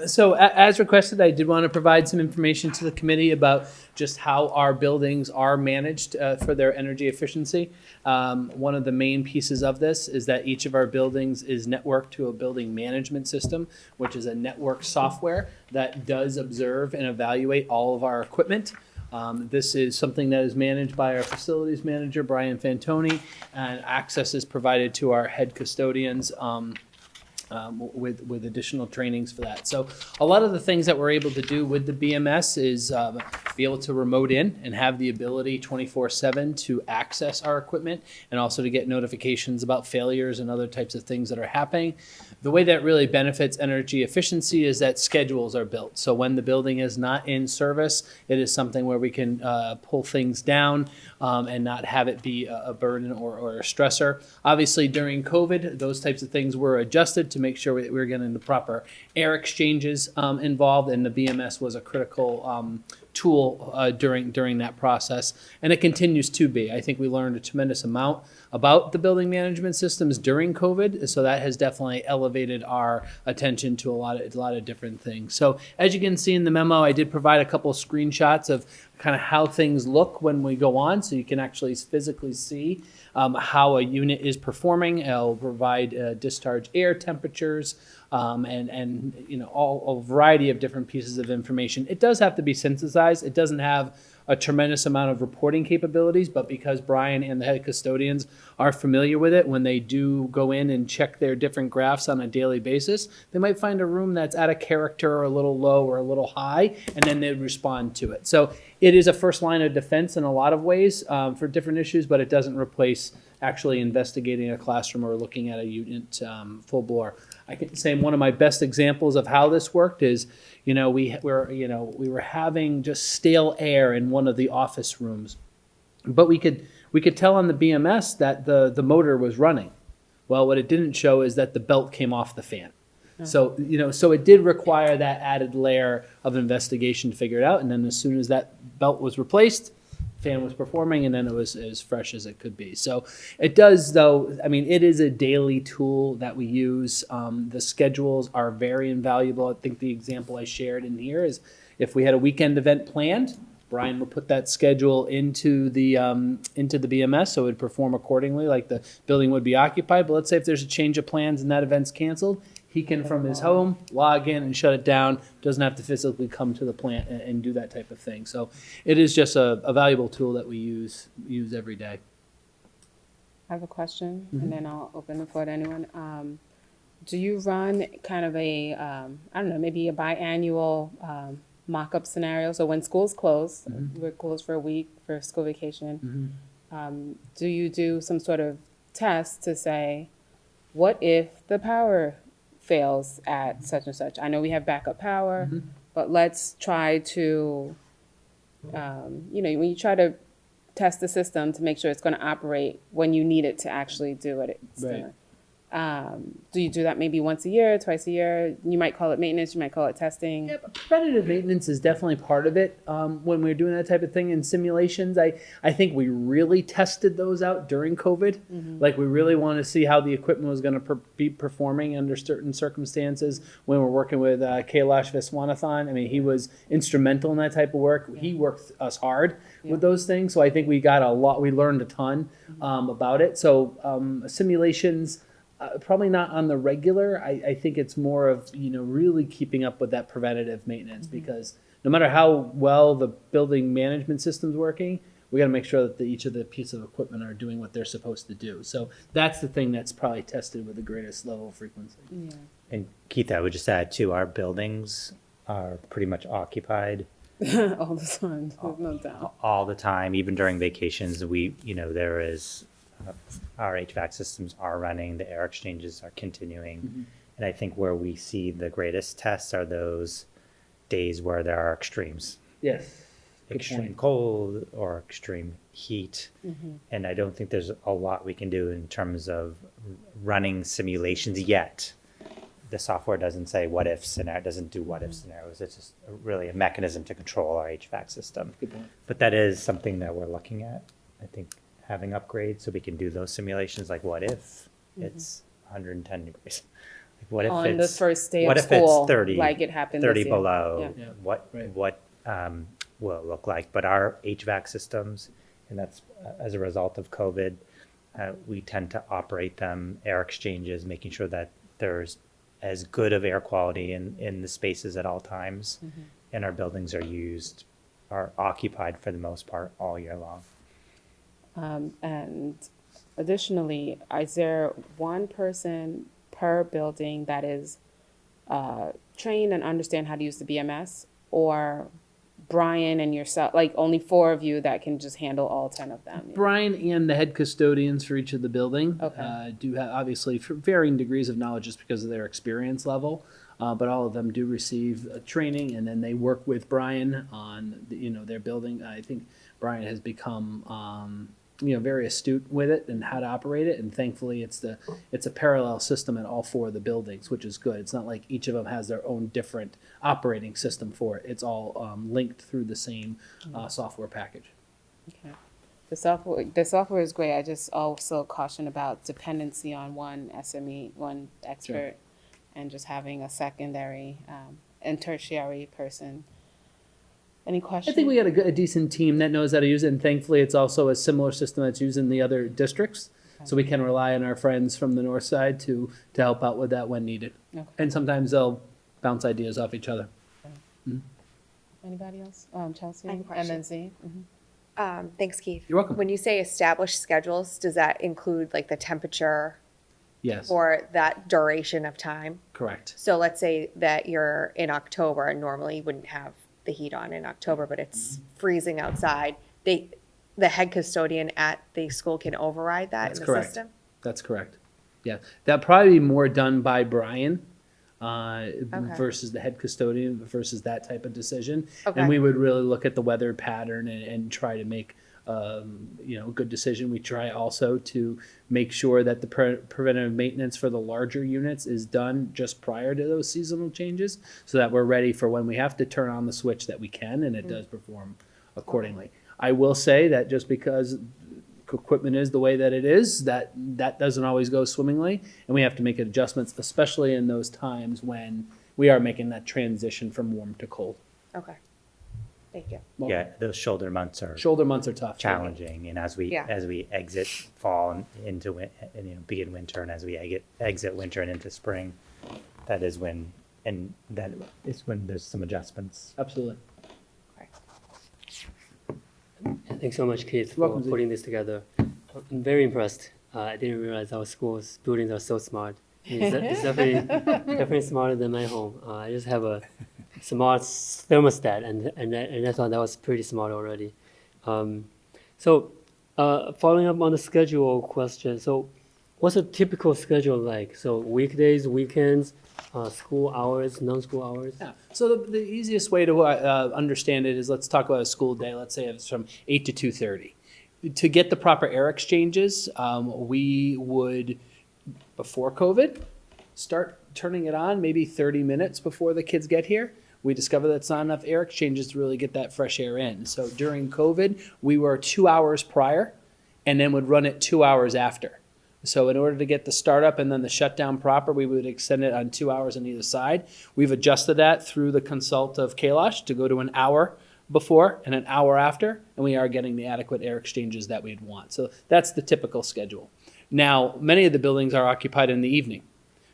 So as requested, I did want to provide some information to the committee about just how our buildings are managed for their energy efficiency. One of the main pieces of this is that each of our buildings is networked to a building management system, which is a network software that does observe and evaluate all of our equipment. This is something that is managed by our facilities manager, Brian Fantoni, and access is provided to our head custodians with additional trainings for that. So a lot of the things that we're able to do with the BMS is be able to remote in and have the ability 24/7 to access our equipment and also to get notifications about failures and other types of things that are happening. The way that really benefits energy efficiency is that schedules are built. So when the building is not in service, it is something where we can pull things down and not have it be a burden or a stressor. Obviously, during COVID, those types of things were adjusted to make sure we were getting the proper air exchanges involved, and the BMS was a critical tool during that process, and it continues to be. I think we learned a tremendous amount about the building management systems during COVID, so that has definitely elevated our attention to a lot of different things. So as you can see in the memo, I did provide a couple of screenshots of kind of how things look when we go on, so you can actually physically see how a unit is performing. It'll provide discharge air temperatures and you know, a variety of different pieces of information. It does have to be synthesized. It doesn't have a tremendous amount of reporting capabilities, but because Brian and the head custodians are familiar with it, when they do go in and check their different graphs on a daily basis, they might find a room that's out of character or a little low or a little high, and then they'd respond to it. So it is a first line of defense in a lot of ways for different issues, but it doesn't replace actually investigating a classroom or looking at a unit full bore. I can say one of my best examples of how this worked is, you know, we were having just stale air in one of the office rooms, but we could tell on the BMS that the motor was running. Well, what it didn't show is that the belt came off the fan. So, you know, so it did require that added layer of investigation to figure it out. And then as soon as that belt was replaced, fan was performing, and then it was as fresh as it could be. So it does, though, I mean, it is a daily tool that we use. The schedules are very invaluable. I think the example I shared in here is if we had a weekend event planned, Brian would put that schedule into the BMS, so it would perform accordingly, like the building would be occupied. But let's say if there's a change of plans and that event's canceled, he can, from his home, log in and shut it down. Doesn't have to physically come to the plant and do that type of thing. So it is just a valuable tool that we use every day. I have a question, and then I'll open the floor to anyone. Do you run kind of a, I don't know, maybe a biannual mock-up scenario? So when schools close, we're closed for a week for school vacation. Do you do some sort of test to say, what if the power fails at such and such? I know we have backup power, but let's try to, when you try to test the system to make sure it's going to operate when you need it to actually do what it's Right. doing. Do you do that maybe once a year, twice a year? You might call it maintenance, you might call it testing. Yeah, but preventative maintenance is definitely part of it. When we're doing that type of thing in simulations, I think we really tested those out during COVID. Like we really want to see how the equipment was going to be performing under certain circumstances. When we're working with Kailash Viswanathan, I mean, he was instrumental in that type of work. He worked us hard with those things. So I think we got a lot, we learned a ton about it. So simulations, probably not on the regular. I think it's more of, really keeping up with that preventative maintenance because no matter how well the building management system's working, we got to make sure that each of the pieces of equipment are doing what they're supposed to do. So that's the thing that's probably tested with the greatest level of frequency. Yeah. And Keith, I would just add too, our buildings are pretty much occupied All the time, there's no doubt. all the time, even during vacations. There is, our HVAC systems are running, the air exchanges are continuing. And I think where we see the greatest tests are those days where there are extremes, Yes. Good extreme point. cold or extreme heat. And I don't think there's a lot we can do in terms of running simulations yet. The software doesn't say what if scenario, doesn't do what if scenarios. It's just really a mechanism to control our HVAC system. Good point. But that is something that we're looking at. I think having upgrades so we can do those simulations, like what if it's 110 degrees? Like what if On the it's first day what of if it's school, 30, like it happened 30 this year. below? Yeah. What Right. will it look like? But our HVAC systems, and that's as a result of COVID, we tend to operate them, air exchanges, making sure that there's as good of air quality in the spaces at all times. And our buildings are occupied for the most part all year long. And additionally, is there one person per building that is trained and understand how to use the BMS, or Brian and yourself, like only 4 of you that can just handle all 10 of them? Brian and the head custodians for each of the building Okay. do have obviously for varying degrees of knowledge just because of their experience level. But all of them do receive training, and then they work with Brian on their building. I think Brian has become very astute with it and how to operate it, and thankfully it's a parallel system at all 4 of the buildings, which is good. It's not like each of them has their own different operating system for it. It's all linked through the same software package. Okay. The software is great. I just also caution about dependency on one SME, one expert, and just having a secondary and tertiary person. Any questions? I think we got a decent team that knows how to use it, and thankfully it's also a similar system that's used in the other districts. So we can rely on our friends from the north side to help out with that when needed. Okay. And sometimes they'll bounce ideas off each other. Anybody else? Chelsea? I have a question. And then Z? Thanks, Keith. You're welcome. When you say established schedules, does that include like the temperature Yes, or that duration of time? correct. So let's say that you're in October and normally you wouldn't have the heat on in October, but it's freezing outside. The head custodian at the school can override that That's in the correct. system? That's correct. Yeah, that'd probably be more done by Brian versus the head custodian versus that type of decision. Okay. And we would really look at the weather pattern and try to make a good decision. We try also to make sure that the preventative maintenance for the larger units is done just prior to those seasonal changes, so that we're ready for when we have to turn on the switch that we can, and it does perform accordingly. I will say that just because equipment is the way that it is, that doesn't always go swimmingly, and we have to make adjustments, especially in those times when we are making that transition from warm to cold. Okay. Thank you. Well, Yeah, those shoulder months are shoulder months are tough. challenging, and as we Yeah. exit fall and into begin winter, and as we exit winter and into spring, that is when there's some adjustments. Absolutely. Thanks so much, Keith, for Welcome, Zeke. putting this together. I'm very impressed. I didn't realize our school's buildings are so smart. It's definitely smarter than my home. I just have a smart thermostat, and I thought that was pretty smart already. So, following up on the schedule question, so what's a typical schedule like? So weekdays, weekends, school hours, non-school hours? Yeah. So the easiest way to understand it is, let's talk about a school day. Let's say it's from 8 to 2:30. To get the proper air exchanges, we would, before COVID, start turning it on maybe 30 minutes before the kids get here. We discover that's not enough air exchanges to really get that fresh air in. So during COVID, we were 2 hours prior and then would run it 2 hours after. So in order to get the startup and then the shutdown proper, we would extend it on 2 hours on either side. We've adjusted that through the consult of Kailash to go to an hour before and an hour after, and we are getting the adequate air exchanges that we'd want. So that's the typical schedule. Now, many of the buildings are occupied in the evening.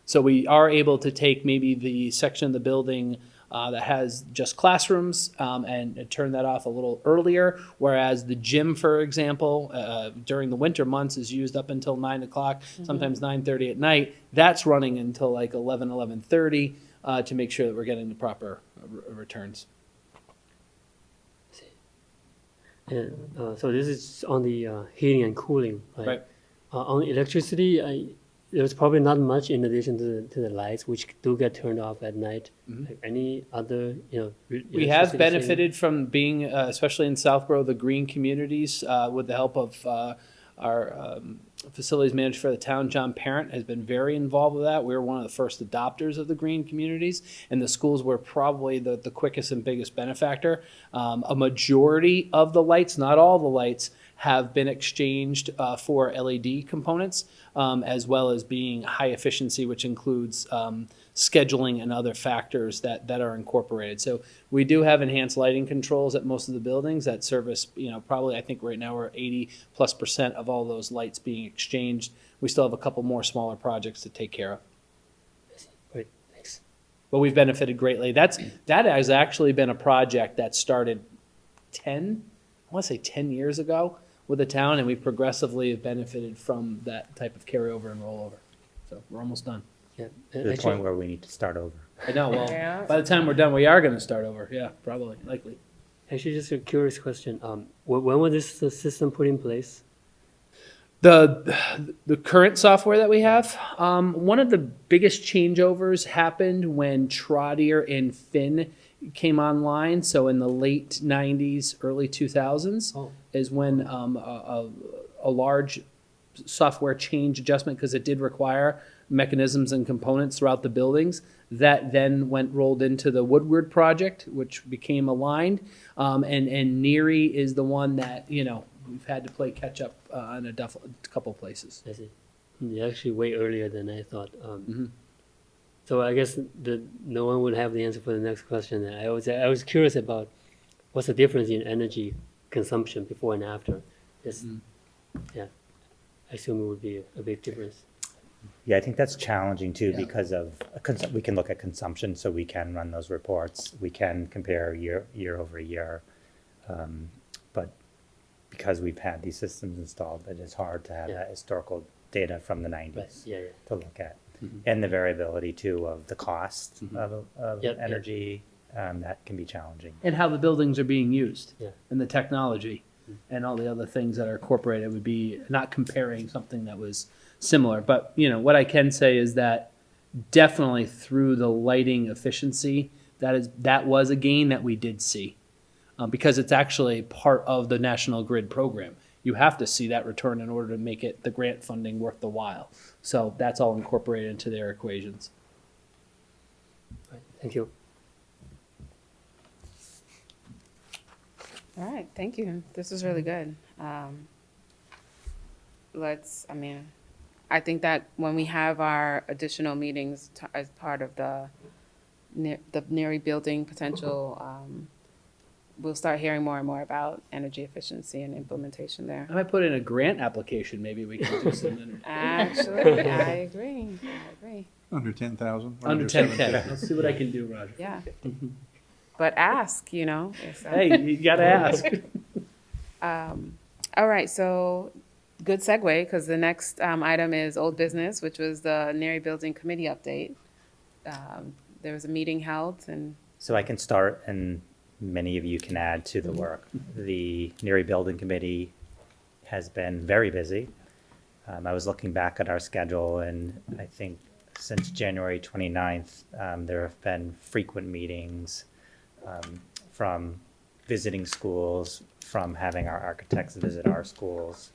So we are able to take maybe the section of the building that has just classrooms and turn that off a little earlier, whereas the gym, for example, during the winter months is used up until 9 o'clock, sometimes 9:30 at night. That's running until like 11:30 to make sure that we're getting the proper returns. And so this is on the heating and cooling, Right. On electricity, there's probably not much in addition to the lights, which do get turned off at night. Like any other, We have benefited from being, especially in Southborough, the green communities, with the help of our facilities manager for the town, John Parent, has been very involved with that. We were one of the first adopters of the green communities, and the schools were probably the quickest and biggest benefactor. A majority of the lights, not all the lights, have been exchanged for LED components, as well as being high efficiency, which includes scheduling and other factors that are incorporated. So we do have enhanced lighting controls at most of the buildings that service, probably, I think right now we're 80+% of all those lights being exchanged. We still have a couple more smaller projects to take care of. Great, thanks. But we've benefited greatly. That has actually been a project that started 10 years ago with the town, and we progressively have benefited from that type of carryover and rollover. So we're almost done. Yeah, To the point where we need to start over. I know, well, Yeah. by the time we're done, we are gonna start over. Yeah, probably, likely. actually, just a curious question. When was this system put in place? The current software that we have, one of the biggest changeovers happened when Trotter and Finn came online. So in the late 90s, early 2000s is when a large software change adjustment, because it did require mechanisms and components throughout the buildings, that then rolled into the Woodward project, which became aligned. And Neary is the one that, we've had to play catch up in a couple places. I see. Yeah, actually way earlier than I thought. So I guess no one would have the answer for the next question. I was curious about what's the difference in energy consumption before and after. Yeah, I assume it would be a big difference. Yeah, I think that's challenging too, because of, we can look at consumption, so we can run those reports. We can compare year over year. But because we've had these systems installed, it is hard to have that historical data from the 90s to look at. And the variability too of the cost of energy, that can be challenging. And how the buildings are being used, Yeah. and the technology, and all the other things that are incorporated would be not comparing something that was similar. But, what I can say is that definitely through the lighting efficiency, that was a gain that we did see. Because it's actually part of the National Grid program. You have to see that return in order to make the grant funding worth the while. So that's all incorporated into their equations. Right. Thank you. All right, thank you. This is really good. I think that when we have our additional meetings as part of the Neary building potential, we'll start hearing more and more about energy efficiency and implementation there. I might put in a grant application, maybe we can do some. Actually, I agree. Under 10,000? Under 10K. Let's see what I can do, Roger. Yeah. But ask, Hey, you gotta ask. All right, so good segue, because the next item is old business, which was the Neary Building Committee update. There was a meeting held, and So I can start, and many of you can add to the work. The Neary Building Committee has been very busy. I was looking back at our schedule, and I think since January 29th, there have been frequent meetings from visiting schools, from having our architects visit our schools.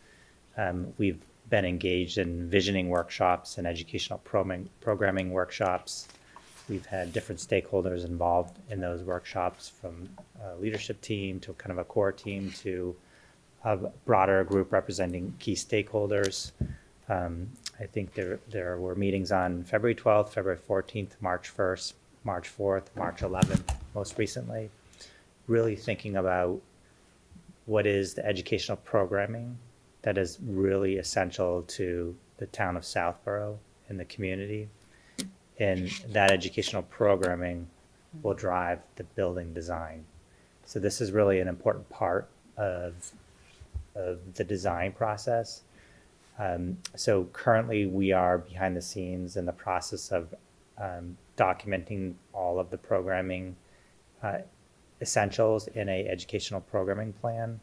We've been engaged in visioning workshops and educational programming workshops. We've had different stakeholders involved in those workshops, from a leadership team to kind of a core team to a broader group representing key stakeholders. I think there were meetings on February 12th, February 14th, March 1st, March 4th, March 11th, most recently, really thinking about what is the educational programming that is really essential to the town of Southborough and the community. And that educational programming will drive the building design. So this is really an important part of the design process. So currently we are behind the scenes in the process of documenting all of the programming essentials in a educational programming plan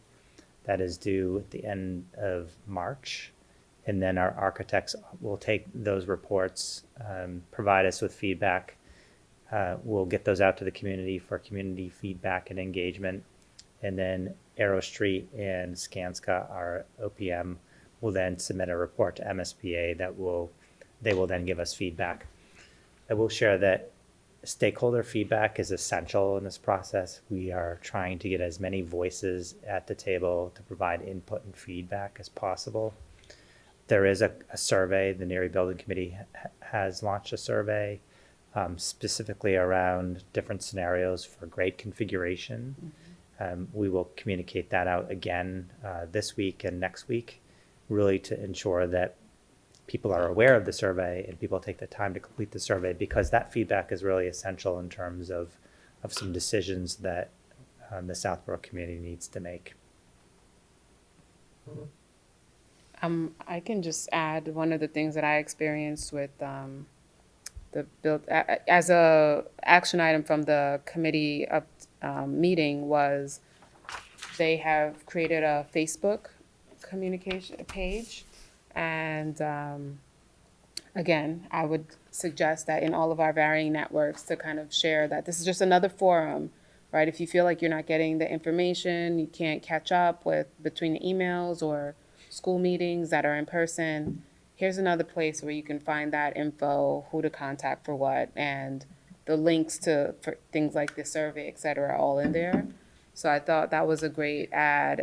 that is due at the end of March. And then our architects will take those reports, provide us with feedback. We'll get those out to the community for community feedback and engagement. And then Arrow Street and Skanska, our OPM, will then submit a report to MSBA they will then give us feedback. I will share that stakeholder feedback is essential in this process. We are trying to get as many voices at the table to provide input and feedback as possible. There is a survey. The Neary Building Committee has launched a survey specifically around different scenarios for grade configuration. We will communicate that out again this week and next week, really to ensure that people are aware of the survey and people take the time to complete the survey, because that feedback is really essential in terms of some decisions that the Southborough community needs to make. I can just add one of the things that I experienced with the build as a action item from the committee of meeting was they have created a Facebook communication page, and again, I would suggest that in all of our varying networks to kind of share that this is just another forum, right? If you feel like you're not getting the information, you can't catch up with between the emails or school meetings that are in person, here's another place where you can find that info, who to contact for what, and the links to for things like the survey, et cetera, all in there. So I thought that was a great ad.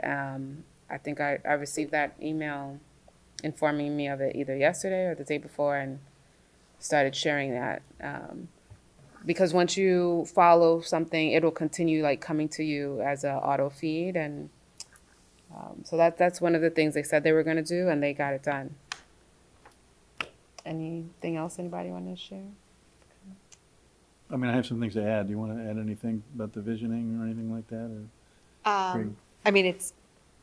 I think I received that email informing me of it either yesterday or the day before, and started sharing that. Because once you follow something, it'll continue like coming to you as a auto feed, and so that's one of the things they said they were going to do, and they got it done. Anything else anybody want to share? I mean, I have some things to add. Do you want to add anything about the visioning or anything like that? Or? I mean,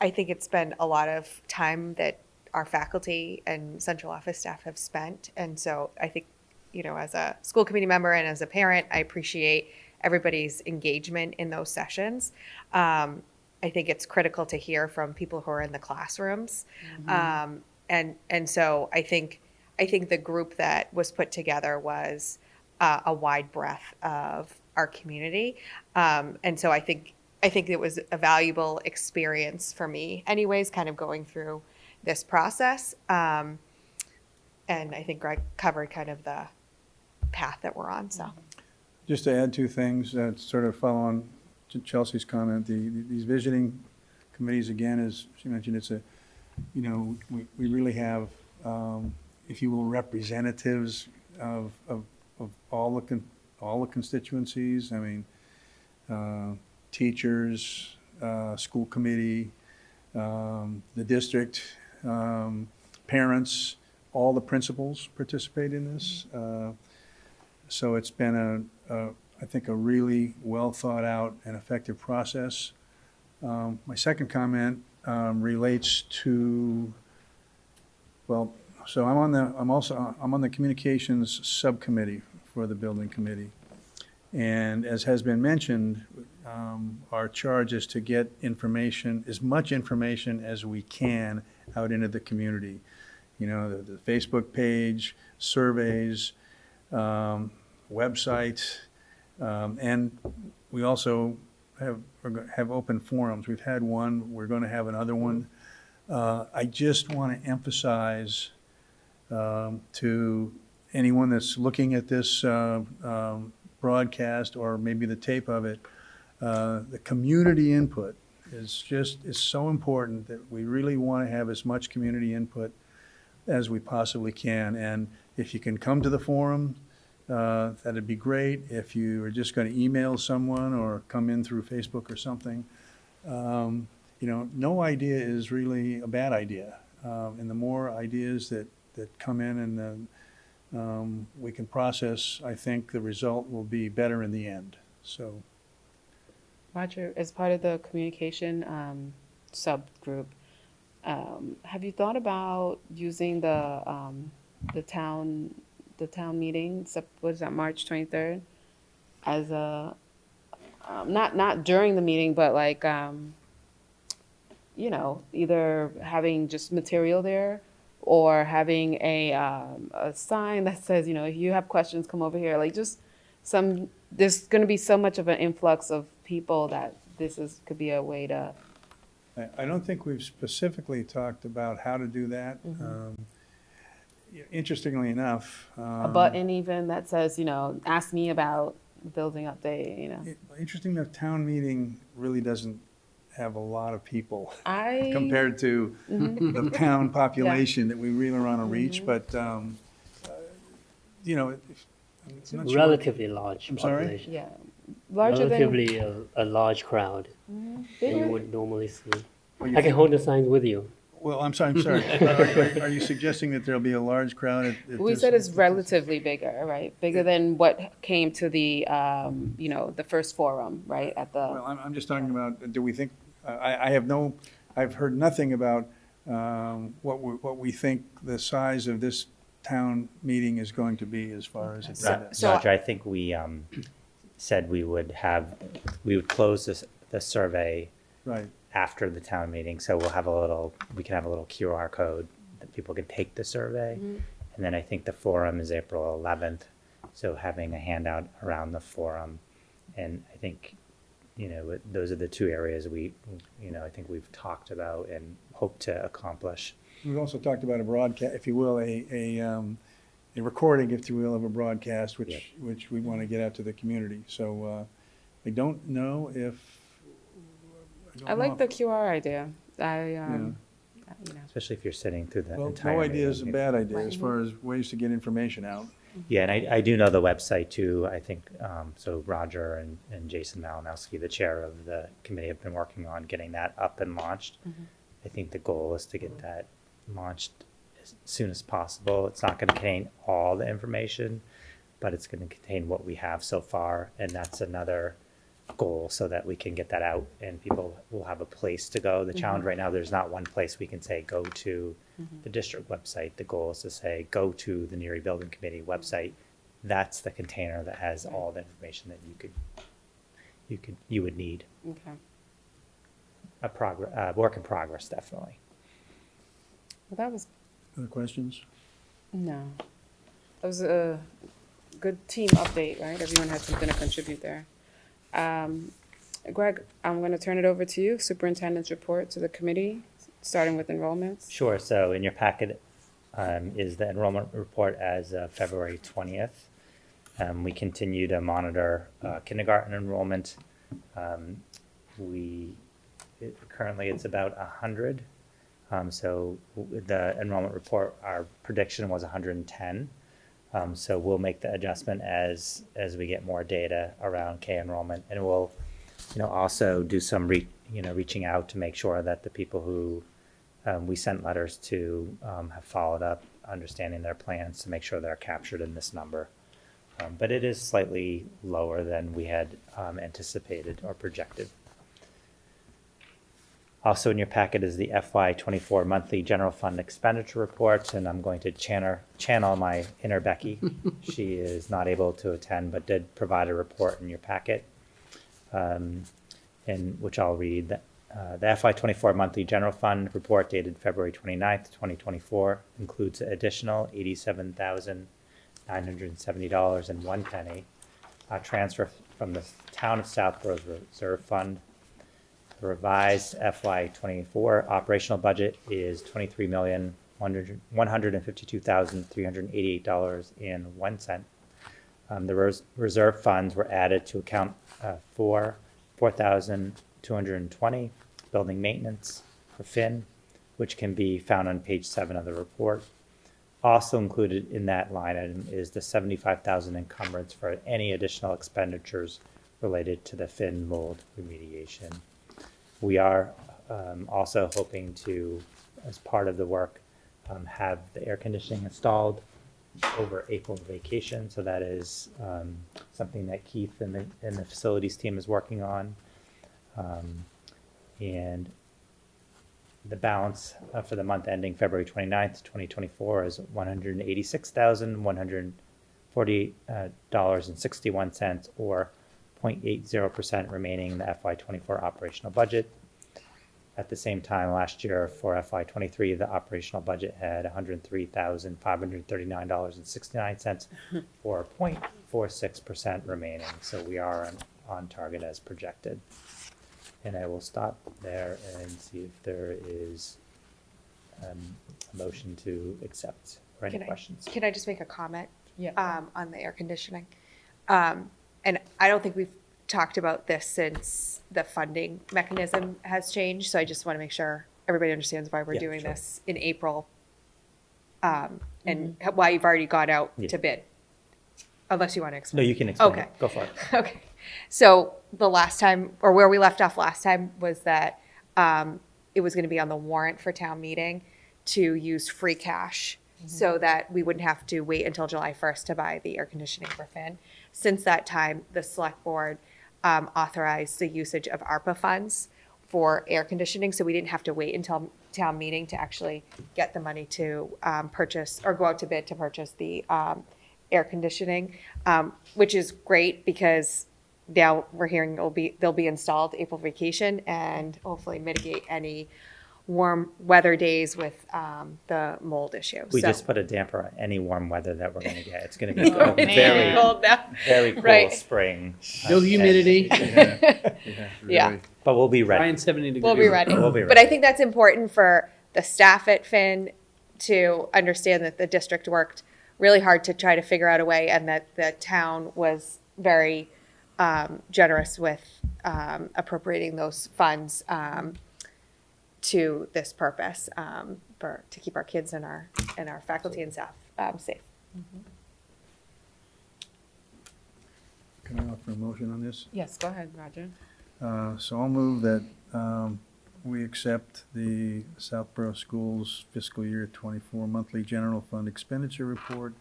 I think it's been a lot of time that our faculty and central office staff have spent. And so I think, as a school committee member and as a parent, I appreciate everybody's engagement in those sessions. I think it's critical to hear from people who are in the classrooms. And so I think the group that was put together was a wide breadth of our community. And so I think it was a valuable experience for me anyways, kind of going through this process. And I think Greg covered kind of the path that we're on, so. Just to add two things that sort of follow on to Chelsea's comment, these visioning committees, again, as she mentioned, it's we really have, if you will, representatives of all the constituencies. I mean, teachers, school committee, the district, parents, all the principals participate in this. So it's been I think a really well thought out and effective process. My second comment relates to, well, so I'm on the communications subcommittee for the building committee. And as has been mentioned, our charge is to get information, as much information as we can, out into the community. the Facebook page, surveys, websites, and we also have open forums. We've had one, we're going to have another one. I just want to emphasize to anyone that's looking at this broadcast or maybe the tape of it, the community input is so important that we really want to have as much community input as we possibly can. And if you can come to the forum, that'd be great. If you are just going to email someone or come in through Facebook or something, no idea is really a bad idea. And the more ideas that come in and we can process, I think the result will be better in the end. So, Roger, as part of the communication subgroup, have you thought about using the town meeting, what is that, March 23rd, as a not during the meeting, but like either having just material there or having a sign that says, if you have questions, come over here. Like just there's going to be so much of an influx of people that could be a way to. I don't think we've specifically talked about how to do that. Interestingly enough. A button even that says, ask me about building update, Interesting enough, town meeting really doesn't have a lot of people I compared to the town population that we really want to reach, but, it's not sure. Relatively large I'm sorry? population. Yeah, larger than. Relatively a large crowd than you Bigger. would normally see. Well, I can hold the signs with you. Well, I'm sorry. Are you suggesting that there'll be a large crowd at We this- said it's relatively bigger, right? Bigger than what came to the, the first forum, right, at the. Well, I'm just talking about, do we think, I've heard nothing about what we think the size of this town meeting is going to be as far as attendance. So- Roger, I think we said we would close the survey Right. after the town meeting, so we can have a little QR code that people can take the survey. And then I think the forum is April 11th, so having a handout around the forum. And I think, those are the two areas I think we've talked about and hope to accomplish. We've also talked about a broadcast, if you will, a recording, if you will, of a broadcast, which we want to get out to the community. So I don't know if. I like the QR idea. Especially if you're sitting through the Well, entire no idea is a meeting. bad idea as far as ways to get information out. Yeah, and I do know the website too. I think, so Roger and Jason Malinowski, the chair of the committee, have been working on getting that up and launched. I think the goal is to get that launched as soon as possible. It's not going to contain all the information, but it's going to contain what we have so far, and that's another goal so that we can get that out and people will have a place to go. The challenge right now, there's not one place we can say, go to the district website. The goal is to say, go to the Neary Building Committee website. That's the container that has all the information that you would need. Okay. A work in progress, definitely. Well, that was, Other questions? no. That was a good team update, right? Everyone had something to contribute there. Greg, I'm going to turn it over to you, superintendent's report to the committee, starting with enrollments. Sure. So in your packet is the enrollment report as of February 20th. We continue to monitor kindergarten enrollment. Currently it's about 100. So the enrollment report, our prediction was 110. So we'll make the adjustment as we get more data around K enrollment, and we'll, also do some reaching out to make sure that the people who we sent letters to have followed up, understanding their plans to make sure they're captured in this number. But it is slightly lower than we had anticipated or projected. Also in your packet is the FY24 monthly general fund expenditure report, and I'm going to channel my inner Becky. She is not able to attend, but did provide a report in your packet, and which I'll read. The FY '24 monthly general fund report dated February 29th, 2024 includes an additional $87,970.01 transfer from the town of Southborough's reserve fund. The revised FY '24 operational budget is $23,152,388.01. The reserve funds were added to account for 4,220 building maintenance for Finn, which can be found on page 7 of the report. Also included in that line item is the 75,000 encumbrance for any additional expenditures related to the Finn mold remediation. We are also hoping to, as part of the work, have the air conditioning installed over April vacation. So that is something that Keith and the facilities team is working on. And the balance for the month ending February 29th, 2024 is $186,148.61 or 0.80% remaining in the FY '24 operational budget. At the same time last year for FY '23, the operational budget had $103,539.69 or 0.46% remaining. So we are on target as projected. And I will stop there and see if there is a motion to accept or any questions. Can I just make a comment? Yeah. On the air conditioning? And I don't think we've talked about this since the funding mechanism has changed, so I just want to make sure everybody understands why we're Yeah, doing sure. this in April, and why you've already gone out Yeah. to bid, unless you want to No, explain. you can explain Okay. it. Go for it. Okay, so the last time, or where we left off last time, was that it was going to be on the warrant for town meeting to use free cash so that we wouldn't have to wait until July 1st to buy the air conditioning for Finn. Since that time, the select board authorized the usage of ARPA funds for air conditioning, so we didn't have to wait until town meeting to actually get the money to purchase or go out to bid to purchase the air conditioning, which is great because now we're hearing they'll be installed April vacation and hopefully mitigate any warm weather days with the mold issue. We So- just put a damper on any warm weather that we're going to get. It's going to be a very, cold now. very cool Right. spring. No humidity. Yeah. But we'll be ready. Ryan 70 degrees. We'll be ready. We'll be But I ready. think that's important for the staff at Finn to understand that the district worked really hard to try to figure out a way, and that the town was very generous with appropriating those funds to this purpose, to keep our kids and our faculty and staff safe. Can I offer a motion on this? Yes, go ahead, Roger. So I'll move that we accept the Southborough Schools fiscal year '24 monthly general fund expenditure report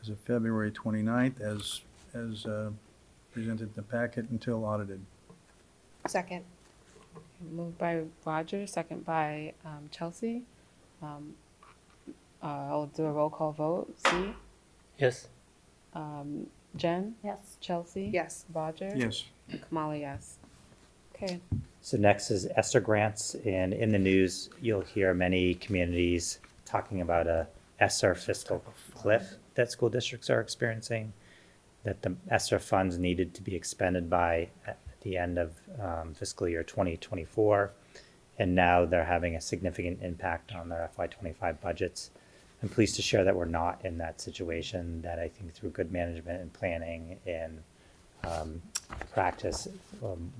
as of February 29th as presented in the packet until audited. Second. Moved by Roger, second by Chelsea. I'll do a roll call vote. C, Yes. Jen, Yes. Chelsea? Yes. Roger? Yes. And Kamala, yes. Okay. So next is ESSER grants, and in the news, you'll hear many communities talking about a ESSER fiscal cliff that school districts are experiencing, that the ESSER funds needed to be expended by at the end of fiscal year 2024, and now they're having a significant impact on their FY '25 budgets. I'm pleased to share that we're not in that situation, that I think through good management and planning and practice,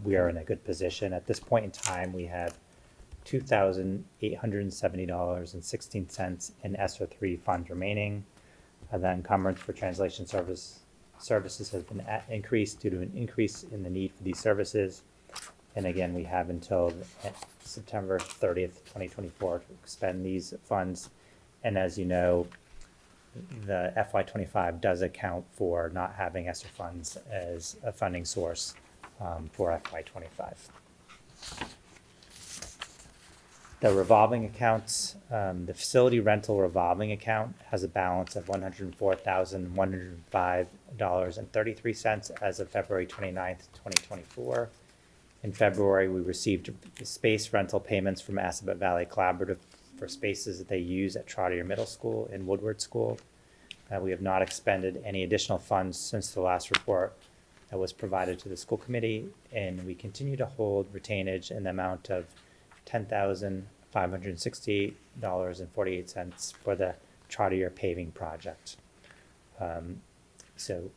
we are in a good position. At this point in time, we have $2,870.16 in ESSER 3 funds remaining. The encumbrance for translation services has been increased due to an increase in the need for these services. And again, we have until September 30th, 2024 to expend these funds. And as you know, the FY '25 does account for not having ESSER funds as a funding source for FY '25. The revolving accounts, the facility rental revolving account has a balance of $104,105.33 as of February 29th, 2024. In February, we received space rental payments from Assabet Valley Collaborative for spaces that they use at Trotter Middle School and Woodward School. We have not expended any additional funds since the last report that was provided to the school committee, and we continue to hold retainage in the amount of $10,568.48 for the Trotter paving project. So,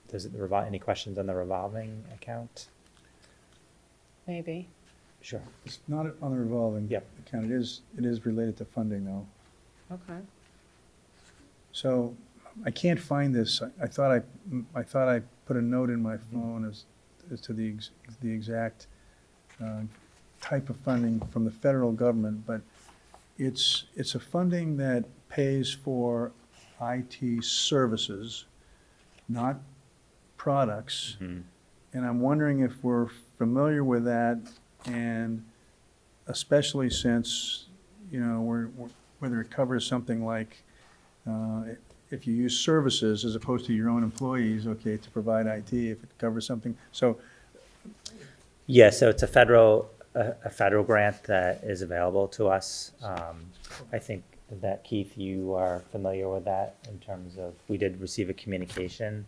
does it any questions on the revolving account? Maybe. Sure. It's not on the revolving Yep. account. It is related to funding, though. Okay. So I can't find this. I thought I put a note in my phone as to the exact type of funding from the federal government, but it's a funding that pays for IT services, not products. And I'm wondering if we're familiar with that, and especially since, whether it covers something like, if you use services as opposed to your own employees, okay, to provide IT, if it covers something. So, Yeah, so it's a federal grant that is available to us. I think that, Keith, you are familiar with that in terms of, we did receive a communication.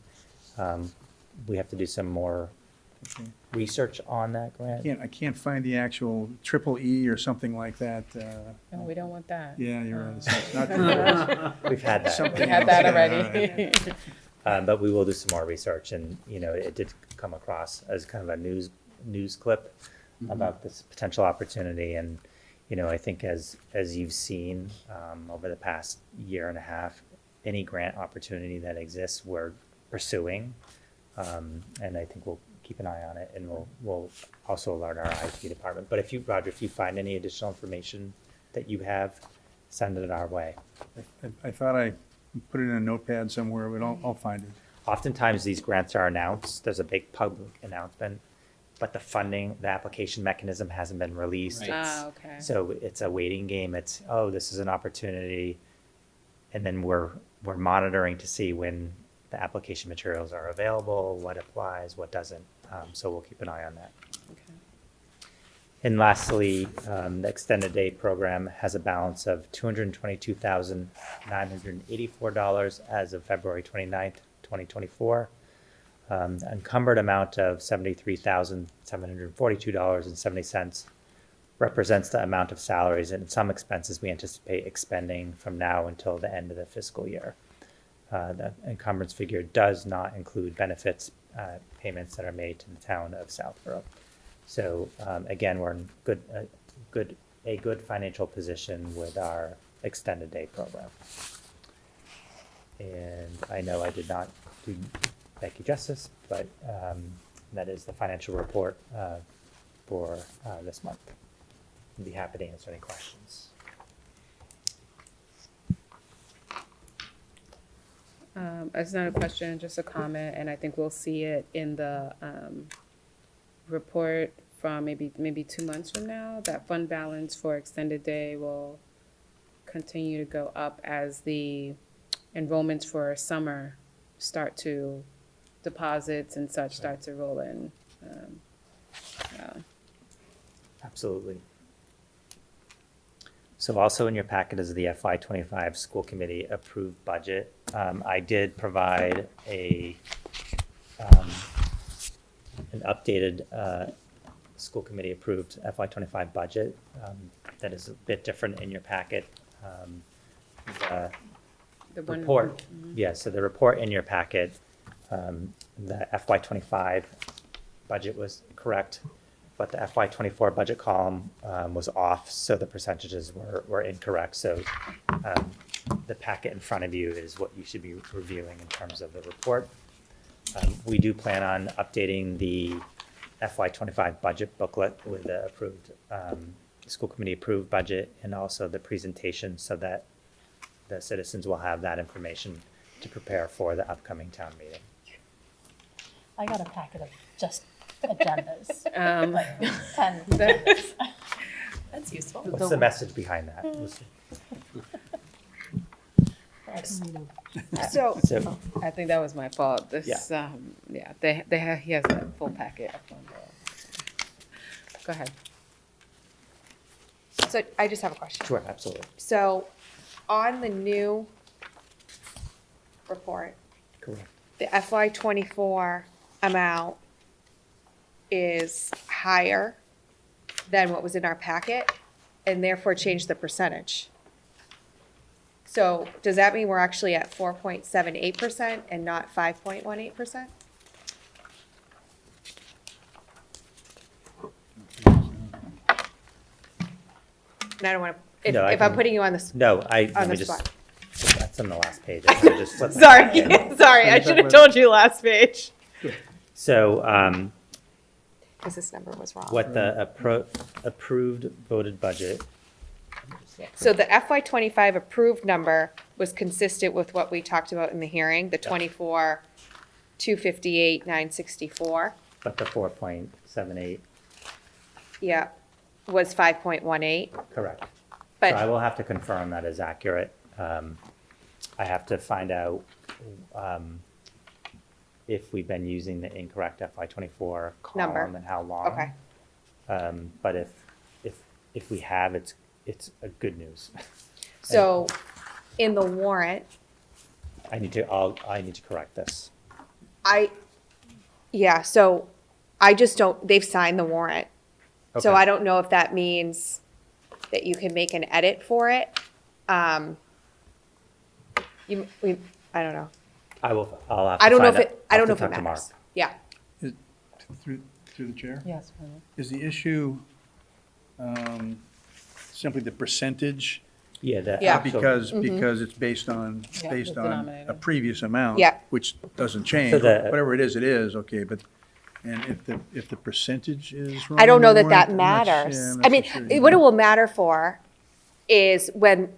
We have to do some more research on that grant. I can't find the actual EEE or something like that. No, we don't want that. Yeah, you're right. It's not the We've had that. Something We had else, that yeah, already. But we will do some more research, and, it did come across as kind of a news clip about this potential opportunity. And, I think as you've seen over the past year and a half, any grant opportunity that exists, we're pursuing. And I think we'll keep an eye on it, and we'll also alert our IT department. But Roger, if you find any additional information that you have, send it our way. I thought I put it in a notepad somewhere, but I'll find it. Oftentimes, these grants are announced. There's a big public announcement, but the application mechanism hasn't been released. Right. Okay. So it's a waiting game. It's, this is an opportunity. And then we're monitoring to see when the application materials are available, what applies, what doesn't. So we'll keep an eye on that. Okay. And lastly, the extended day program has a balance of $222,984 as of February 29th, 2024. Encumbered amount of $73,742.70 represents the amount of salaries and some expenses we anticipate expending from now until the end of the fiscal year. The encumbrance figure does not include benefits payments that are made to the town of Southborough. So again, we're in a good financial position with our extended day program. And I know I did not do Becky justice, but that is the financial report for this month. I'd be happy to answer any questions. It's not a question, just a comment, and I think we'll see it in the report from maybe 2 months from now. That fund balance for extended day will continue to go up as the enrollments for summer deposits and such start to roll in. Absolutely. So also in your packet is the FY25 school committee approved budget. I did provide an updated school committee approved FY25 budget that is a bit different in your packet. The report, so the report in your packet, the FY25 budget was correct, but the FY24 budget column was off, so the percentages were incorrect. So the packet in front of you is what you should be reviewing in terms of the report. We do plan on updating the FY25 budget booklet with the approved, school committee approved budget, and also the presentation, so that the citizens will have that information to prepare for the upcoming town meeting. I got a packet of just agendas. 10. That's useful. What's the message behind that? So, So, I think that was my fault. This, he has a full packet up on Go ahead. So I just have a question. Sure, absolutely. So on the new report, Correct. the FY '24 amount is higher than what was in our packet, and therefore changed the percentage. So does that mean we're actually at 4.78% and not 5.18%? And I don't want to, No, I if I'm can- putting you on the, No, let on me the just, spot. that's on the last page. I can just flip it. Sorry, sorry, I should have told you last page. So, Because this number was wrong. what the approved voted budget. So the FY '25 approved number was consistent with what we talked about in the hearing, the 24, 258, 964. But the 4.78, Yeah, was 5.18. correct. So But I will have to confirm that is accurate. I have to find out if we've been using the incorrect FY '24 Number. column and how long. Okay. But if we have, it's a good news. So in the warrant, I need to correct this. yeah, so I just don't, they've signed the warrant. So Okay. I don't know if that means that you can make an edit for it. I don't know. I'll have to I don't know find if out. it, I I'll don't know have if to it talk to Mark. matters. Yeah. Through the chair? Yes. Is the issue simply the percentage? Yeah, the Yeah. actual- Because it's based on, Yeah, based the on a denominator. previous amount? Yeah. Which doesn't change, So the- whatever it is, okay, but, and if the percentage is wrong? I don't know in the that that warrant, I'm not- yeah, matters. I'm not I mean, so sure. what it will matter for is when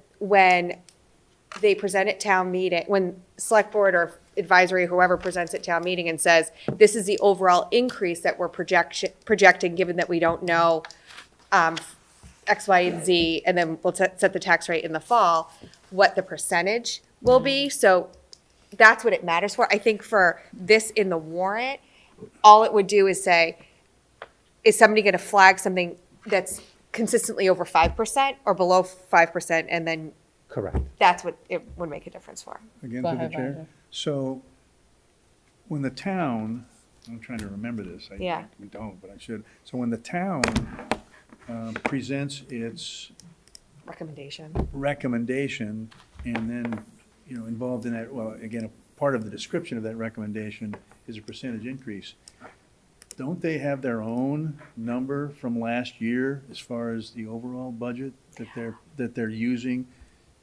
they present at town meeting, when select board or advisory, whoever presents at town meeting and says, this is the overall increase that we're projecting, given that we don't know X, Y, and Z, and then we'll set the tax rate in the fall, what the percentage will be. So that's what it matters for. I think for this in the warrant, all it would do is say, is somebody going to flag something that's consistently over 5% or below 5%? And then Correct. that's what it would make a difference for. Again, Go through the ahead, chair. Roger. So when the town, I'm trying to remember this. Yeah. I don't, but I should. So when the town presents its Recommendation. recommendation and then, involved in that, well, again, a part of the description of that recommendation is a percentage increase. Don't they have their own number from last year as far as the overall budget that they're using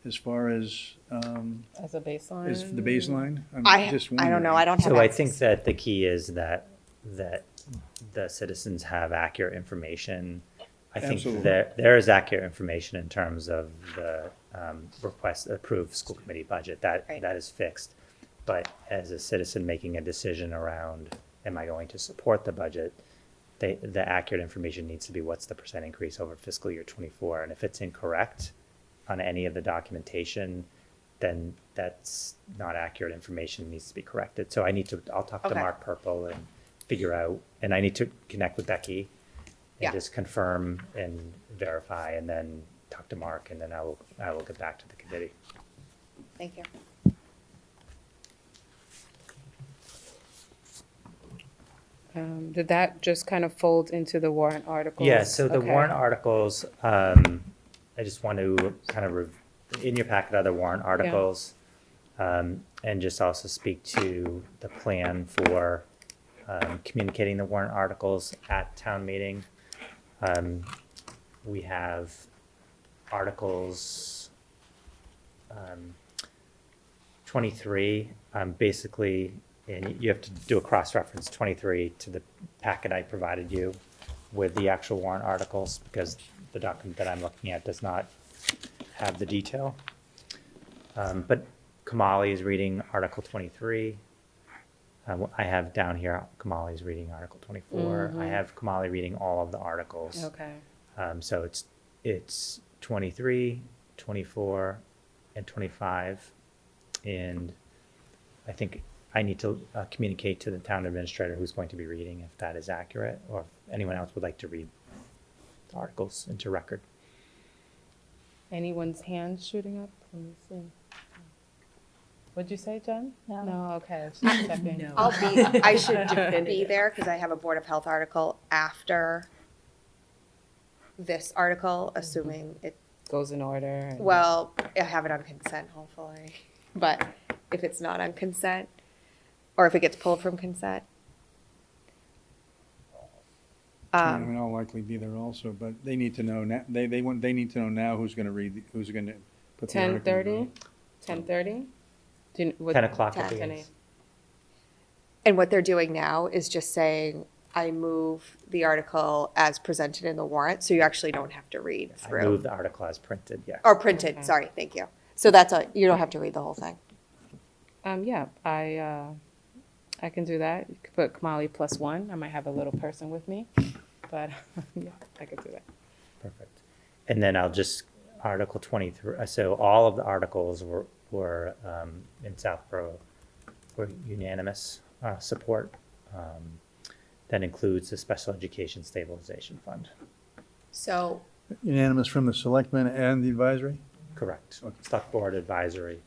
as far as, As a baseline. is the baseline? I'm I just don't know. wondering. I don't have So I access. think that the key is that the citizens have accurate information. I think Absolutely. there is accurate information in terms of the request, approved school committee budget. Right. That is fixed. But as a citizen making a decision around, am I going to support the budget? The accurate information needs to be what's the percent increase over fiscal year '24. And if it's incorrect on any of the documentation, then that's not accurate information, needs to be corrected. So I'll talk to Okay. Mark Purple and figure out, and I need to connect with Becky Yeah. and just confirm and verify, and then talk to Mark, and then I will get back to the committee. Thank you. Did that just kind of fold into the warrant articles? Yeah, so the Okay. warrant articles, I just want to kind of, in your packet, other warrant articles. And just also speak to the plan for communicating the warrant articles at town meeting. We have articles 23, basically, and you have to do a cross-reference 23 to the packet I provided you with the actual warrant articles, because the document that I'm looking at does not have the detail. But Kamali is reading Article 23. I have down here, Kamali's reading Article 24. I have Kamali reading all of the articles. Okay. So it's 23, 24, and 25. And I think I need to communicate to the town administrator who's going to be reading if that is accurate, or if anyone else would like to read articles into record. Anyone's hand shooting up? Let me see. What'd you say, Jen? No. No, okay, I was just checking. I should be there because I have a Board of Health article after this article, assuming it, Goes in order. and- well, I have it on consent, hopefully. But if it's not on consent, or if it gets pulled from consent. I mean, I'll likely be there also, but they need to know now, they need to know now who's gonna read, who's gonna put the article. 10:30? 10:30? 10 o'clock at 10 the a.m. end. And what they're doing now is just saying, I move the article as presented in the warrant, so you actually don't have to read I through. move the article as printed, yes. Or printed, sorry, thank you. So that's all, you don't have to read the whole thing. Yeah, I can do that. You could put Kamali +1. I might have a little person with me, but yeah, I could do that. Perfect. And then I'll just, Article 23, so all of the articles were in Southborough, were unanimous support. That includes the Special Education Stabilization Fund. So, Unanimous from the selectmen and the advisory? Correct. Select Board Advisory.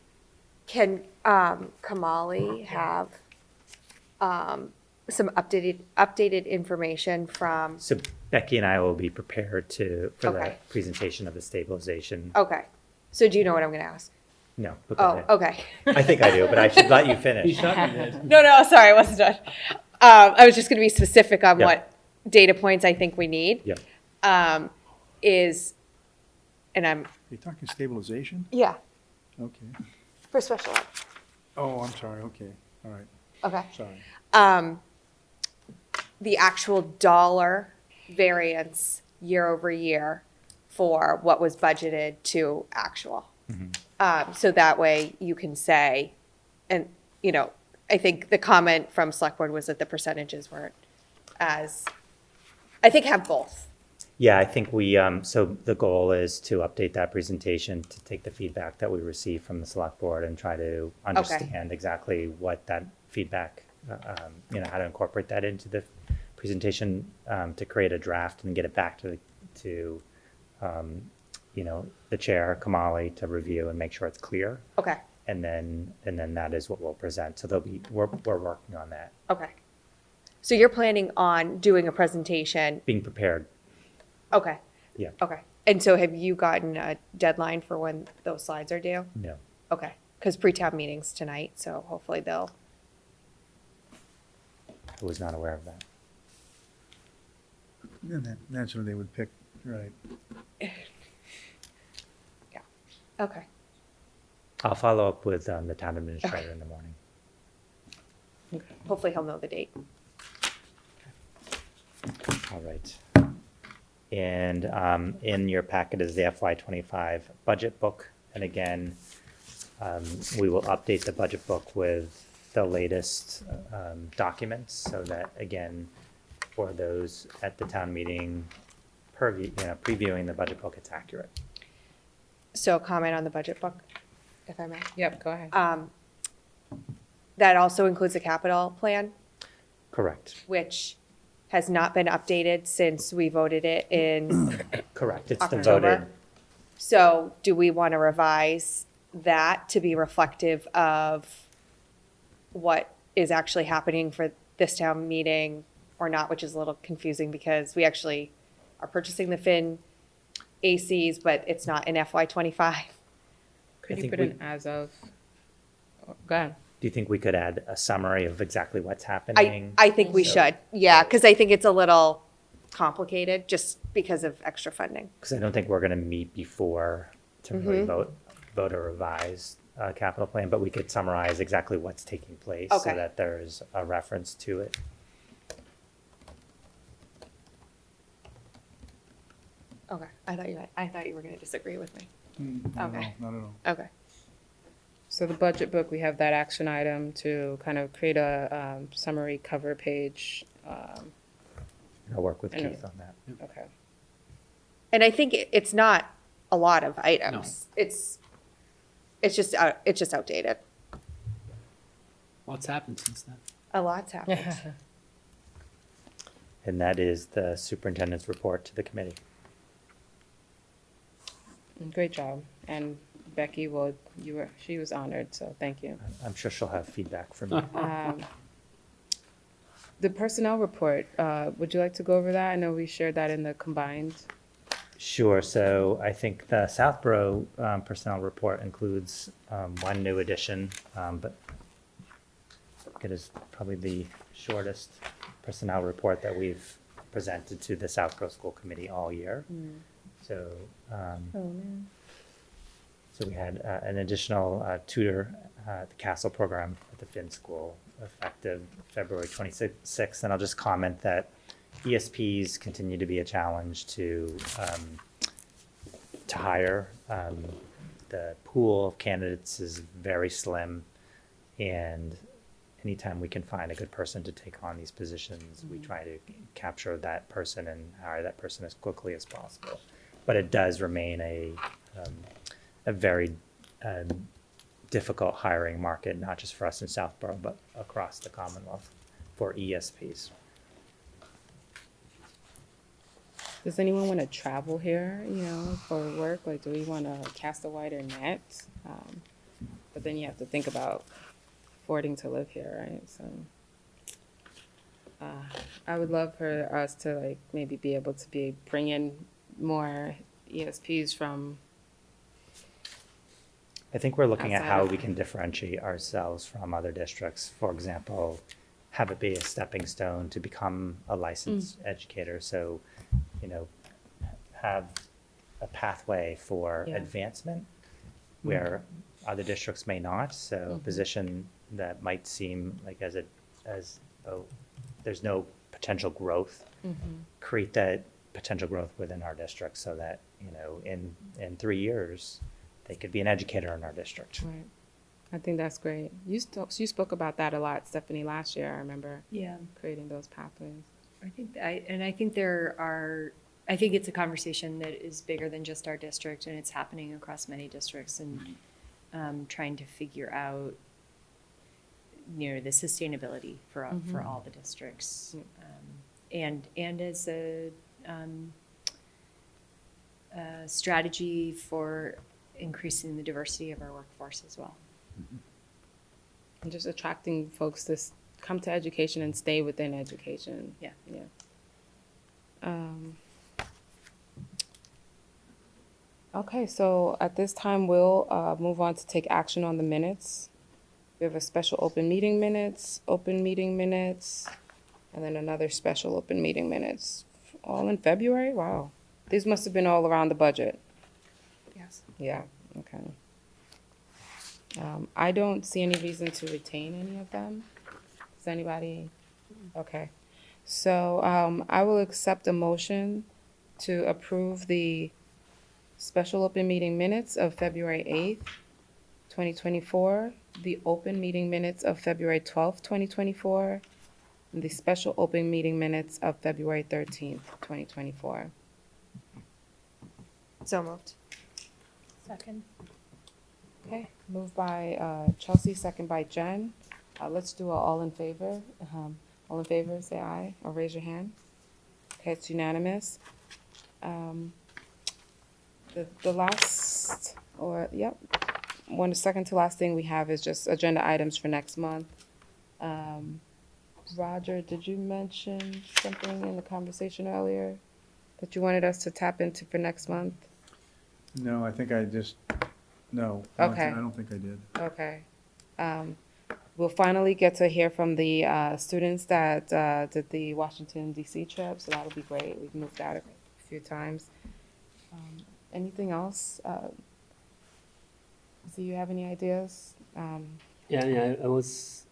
can Kamali have some updated information from, So Becky and I will be prepared for the Okay. presentation of the stabilization. okay. So do you know what I'm gonna ask? No. go Oh, ahead. okay. I think I do, but I should let you You finish. shot me dead. No, sorry, I wasn't done. I was just gonna be specific on Yeah. what data points I think we need. Yep. Is, and I'm, Are you talking stabilization? yeah, Okay. for special ed. Oh, I'm sorry, okay, all right, Okay. sorry. The actual dollar variance year over year for what was budgeted to actual. So that way you can say, and, you know, I think the comment from Select Board was that the percentages weren't as, I think have both. Yeah, I think so the goal is to update that presentation, to take the feedback that we received from the Select Board and try to understand exactly what that feedback, how to incorporate that into the presentation, to create a draft and get it back to the chair, Kamali, to review and make sure it's clear. Okay, And then that is what we'll present. So we're working on that, okay. So you're planning on doing a presentation, being prepared. okay, Yeah. okay. And so have you gotten a deadline for when those slides are due? No. Okay, because pre-town meeting's tonight, so hopefully they'll, I was not aware of that. And that's what they would pick, right. okay. I'll follow up with the town administrator in the morning. Hopefully he'll know the date. All right. And in your packet is the FY25 budget book. And again, we will update the budget book with the latest documents so that, again, for those at the town meeting, previewing the budget book, it's accurate. So comment on the budget book, if I may. Yep, go ahead. That also includes a capital plan, Correct. which has not been updated since we voted it in Correct. It's the October. voted. So do we want to revise that to be reflective of what is actually happening for this town meeting or not, which is a little confusing because we actually are purchasing the Fin ACs, but it's not in FY25. Could I you think put we- an as of? Go ahead. Do you think we could add a summary of exactly what's happening? I think we So- should, yeah, because I think it's a little complicated just because of extra funding. Because I don't think we're going to meet before to really Mm-hmm. vote a revised capital plan, but we could summarize exactly what's taking place Okay. so that there's a reference to it. Okay, I thought you were going to disagree with me. Not at Okay. all, not at all. Okay, So the budget book, we have that action item to kind of create a summary cover page. I'll work with And- Keith on that. Okay. and I think it's not a lot of items. It's just outdated. What's happened since then? A lot's happened. And that is the superintendent's report to the committee. Great job. And Becky, she was honored, so thank you. I'm sure she'll have feedback for me. The personnel report, would you like to go over that? I know we shared that in the combined. Sure. So I think the Southborough personnel report includes one new addition, but it is probably the shortest personnel report that we've presented to the Southborough School Committee all year. So, so we had an additional tutor at the Castle program at the Finn School effective February 26th. And I'll just comment that ESPs continue to be a challenge to hire. The pool of candidates is very slim, and anytime we can find a good person to take on these positions, we try to capture that person and hire that person as quickly as possible. But it does remain a very difficult hiring market, not just for us in Southborough, but across the Commonwealth for ESPs. Does anyone want to travel here, for work? Like, do we want to cast a wider net? But then you have to think about affording to live here, right? So I would love for us to maybe be able to bring in more ESPs from. I think we're looking at Outside how of- we can differentiate ourselves from other districts. For example, have it be a stepping stone to become a licensed educator. So, have a pathway for Yeah. advancement where other districts may not. So a position that might seem like as though there's no potential growth, create that potential growth within our district so that, in 3 years, they could be an educator in our district. Right. I think that's great. You spoke about that a lot, Stephanie, last year. I remember Yeah. creating those pathways. I think it's a conversation that is bigger than just our district, and it's happening across many districts, and trying to figure out, the sustainability for all the districts, and as a strategy for increasing the diversity of our workforce as well. And just attracting folks to come to education and stay within education. Yeah. Yeah. Okay, so at this time, we'll move on to take action on the minutes. We have a special open meeting minutes, and then another special open meeting minutes, all in February? Wow. These must have been all around the budget. Yes. Yeah, okay. I don't see any reason to retain any of them. Does anybody? Okay. So I will accept a motion to approve the special open meeting minutes of February 8th, 2024, the open meeting minutes of February 12th, 2024, and the special open meeting minutes of February 13th, 2024. So moved. Second. Okay, moved by Chelsea, second by Jen. Let's do all in favor. All in favor, say aye, or raise your hand. Okay, it's unanimous. The last, one second to last thing we have is just agenda items for next month. Roger, did you mention something in the conversation earlier that you wanted us to tap into for next month? No, I think no. Okay. I don't think I did. Okay. We'll finally get to hear from the students that did the Washington DC trip, so that'll be great. We've moved out a few times. Anything else? Do you have any ideas? Yeah, I was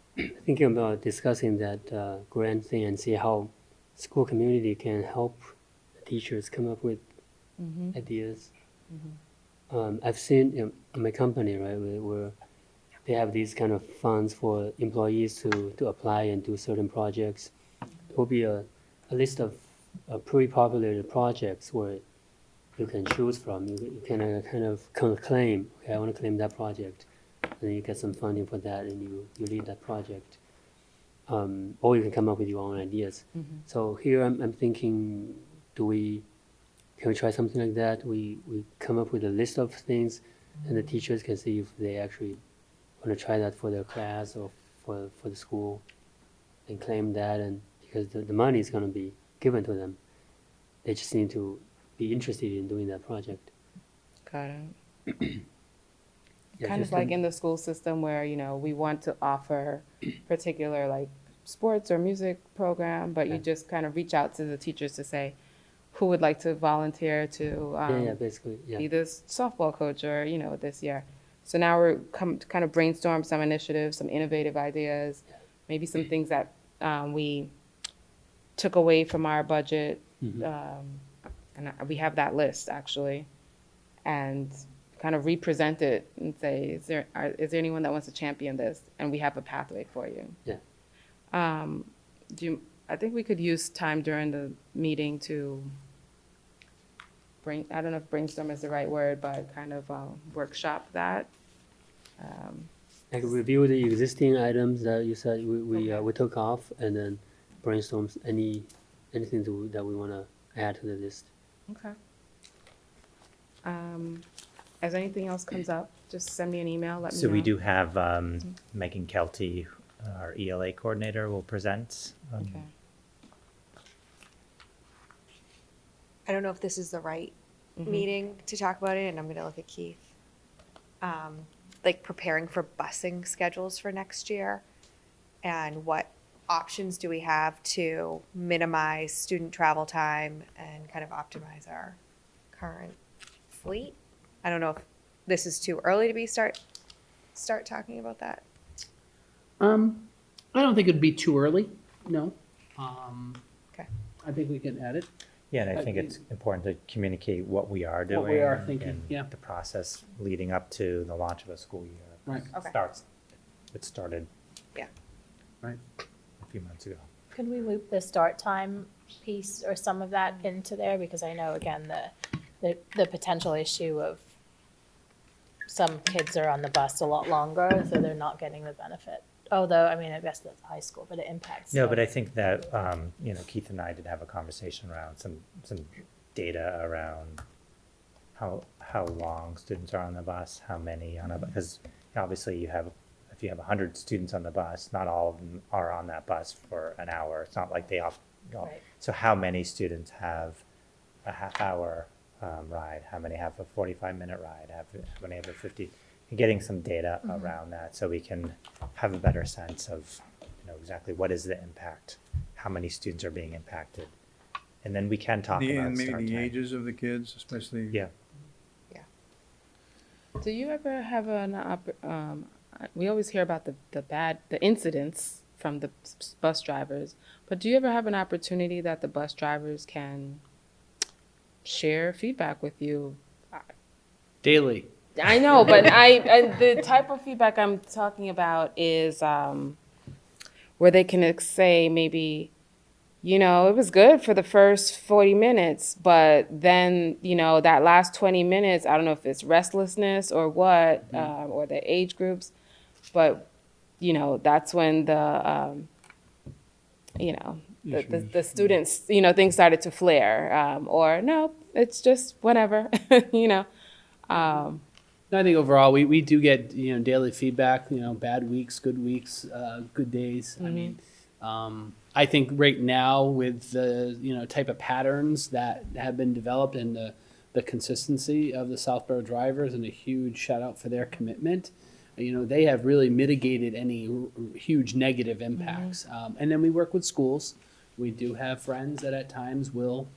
thinking about discussing that grant thing and see how school community can help teachers come up with ideas. I've seen in my company, right, where they have these kind of funds for employees to apply and do certain projects. There will be a list of pre-populated projects where you can choose from. You can kind of claim, okay, I want to claim that project. And then you get some funding for that and you lead that project. Or you can come up with your own ideas. So here I'm thinking, do we can we try something like that? We come up with a list of things, and the teachers can see if they actually want to try that for their class or for the school, and claim that. And because the money is going to be given to them, they just need to be interested in doing that project. Got it. Yeah, Kind of just like to- in the school system where, we want to offer particular like sports or music program, but you Yeah. just kind of reach out to the teachers to say, who would like to volunteer to yeah, basically, yeah. be this softball coach or, this year. So now we're kind of brainstorm some initiatives, some innovative ideas, maybe some things that we took away from our budget. And we have that list actually. And kind of represent it and say, is there anyone that wants to champion this? And we have a pathway for you. Yeah. I think we could use time during the meeting to I don't know if brainstorm is the right word, but kind of workshop that. Like review the existing items that you said we Okay. we took off, and then brainstorm anything that we want to add to the list. Okay. As anything else comes up, just send me an email, let me know. So we do have Megan Kelty, our ELA coordinator, will present. Okay. I don't know if this is the right meeting to talk about it, and I'm gonna look at Keith. Like preparing for busing schedules for next year, and what options do we have to minimize student travel time and kind of optimize our current fleet? I don't know if this is too early to be start talking about that. I don't think it'd be too early, no. Okay. I think we can add it. Yeah, and I think it's important to communicate what we are doing. What we are thinking, and yeah. the process leading up to the launch of a school year. Right. Okay. It started Yeah. Right. a few months ago. Could we loop the start time piece or some of that into there? Because I know, again, the potential issue of some kids are on the bus a lot longer, so they're not getting the benefit. Although, I mean, I guess that's high school, but it impacts. No, the- but I think that, Keith and I did have a conversation around some data around how long students are on the bus, how many on a bus, because obviously if you have 100 students on the bus, not all of them are on that bus for an hour. It's not like Right. so how many students have a half-hour ride? How many have a 45-minute ride? How many have a 50? Getting some data around that so we can have a better sense of exactly what is the impact, how many students are being impacted, and then we can talk about And start maybe the time. ages of the kids, especially. Yeah. Do you ever have we always hear about the incidents from the bus drivers, but do you ever have an opportunity that the bus drivers can share feedback with you? Daily. I know, but the type of feedback I'm talking about is where they can say maybe, it was good for the first 40 minutes, but then, that last 20 minutes, I don't know if it's restlessness or what, or the age groups, but, that's when the students, things started to flare, or no, it's just whatever, No, I think overall, we do get, daily feedback, bad weeks, good days. I mean, I think right now with the, type of patterns that have been developed and the consistency of the Southborough drivers, and a huge shout out for their commitment, they have really mitigated any huge negative impacts. And then we work with schools. We do have friends that at times will,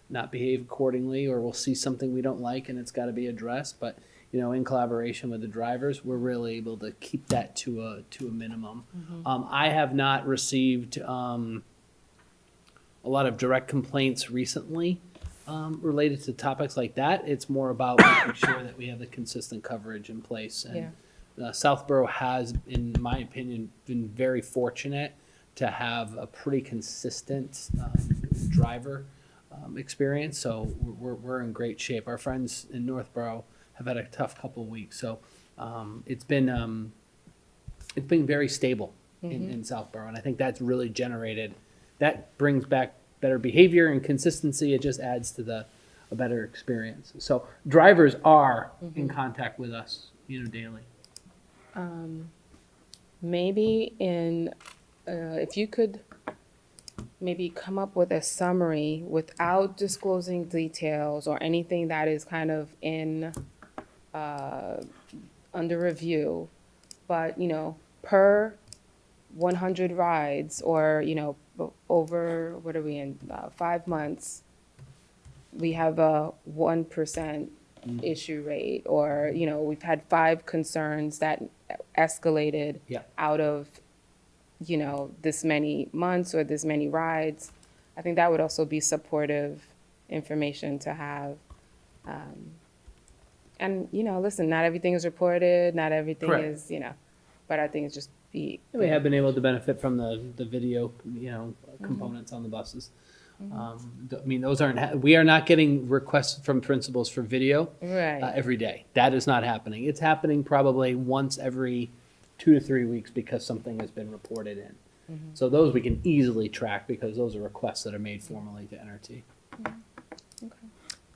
not behave accordingly, or we'll see something we don't like and it's got to be addressed. But in collaboration with the drivers, we're really able to keep that to a minimum. I have not received a lot of direct complaints recently related to topics like that. It's more about making sure that we have the consistent coverage in place. And Southborough has, in my opinion, been very fortunate to have a pretty consistent driver experience. So we're in great shape. Our friends in Northborough have had a tough couple of weeks. So it's been very stable in Southborough, and I think that's really that brings back better behavior and consistency. It just adds to the a better experience. So drivers are in contact with us, daily. Maybe if you could maybe come up with a summary without disclosing details or anything that is kind of under review, but, per 100 rides or, over, what are we in, 5 months, we have a 1% issue rate, or, we've had 5 concerns that escalated Yeah. out of, this many months or this many rides. I think that would also be supportive information to have. And, listen, not everything is reported, not everything Correct. is, but I think it's just be. We have been able to benefit from the video, components on the buses. We are not getting requests from principals for video Right. every day. That is not happening. It's happening probably once every 2 to 3 weeks because something has been reported in. So those we can easily track because those are requests that are made formally to NRT.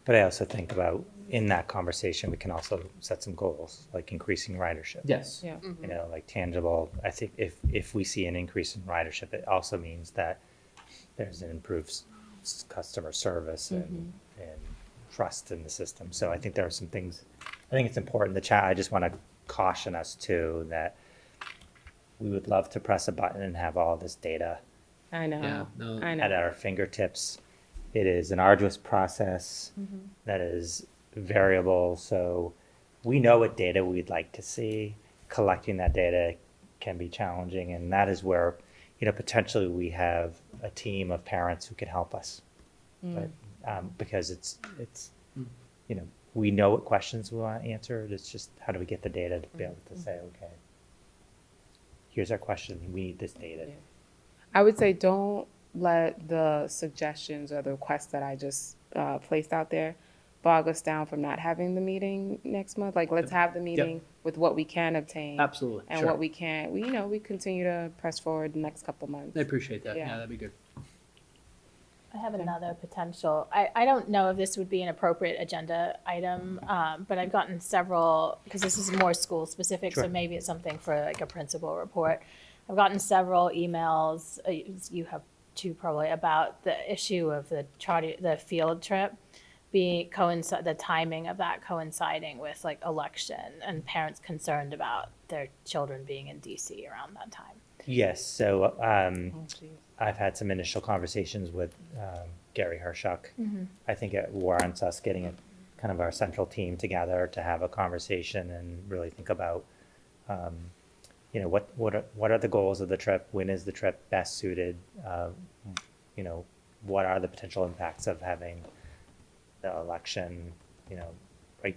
But I also think about, in that conversation, we can also set some goals, like increasing ridership. Yes. Yeah. Like tangible. I think if we see an increase in ridership, it also means that there's an improved customer service and trust in the system. So I think there are some things, I think it's important. I just want to caution us too that we would love to press a button and have all this data I know. Yeah, no. I know. at our fingertips. It is an arduous process that is variable. So we know what data we'd like to see. Collecting that data can be challenging, and that is where, potentially we have a team of parents who can help us. But because it's we know what questions we want answered. It's just how do we get the data to be able to say, okay, here's our question. We need this data. I would say don't let the suggestions or the requests that I just placed out there bog us down from not having the meeting next month. Like, let's have the meeting with what we can obtain. Absolutely. And Sure. what we can't. We continue to press forward the next couple months. I appreciate that. Yeah. Yeah, that'd be good. I have another potential. I don't know if this would be an appropriate agenda item, but I've gotten several, because this is more school specific, so Sure. maybe it's something for like a principal report. I've gotten several emails, you have two probably, about the issue of the field trip the timing of that coinciding with like election, and parents concerned about their children being in DC around that time. Yes. So Oh, geez. I've had some initial conversations with Gary Hershuk. I think it warrants us getting kind of our central team together to have a conversation and really think about, what are the goals of the trip? When is the trip best suited? What are the potential impacts of having the election, right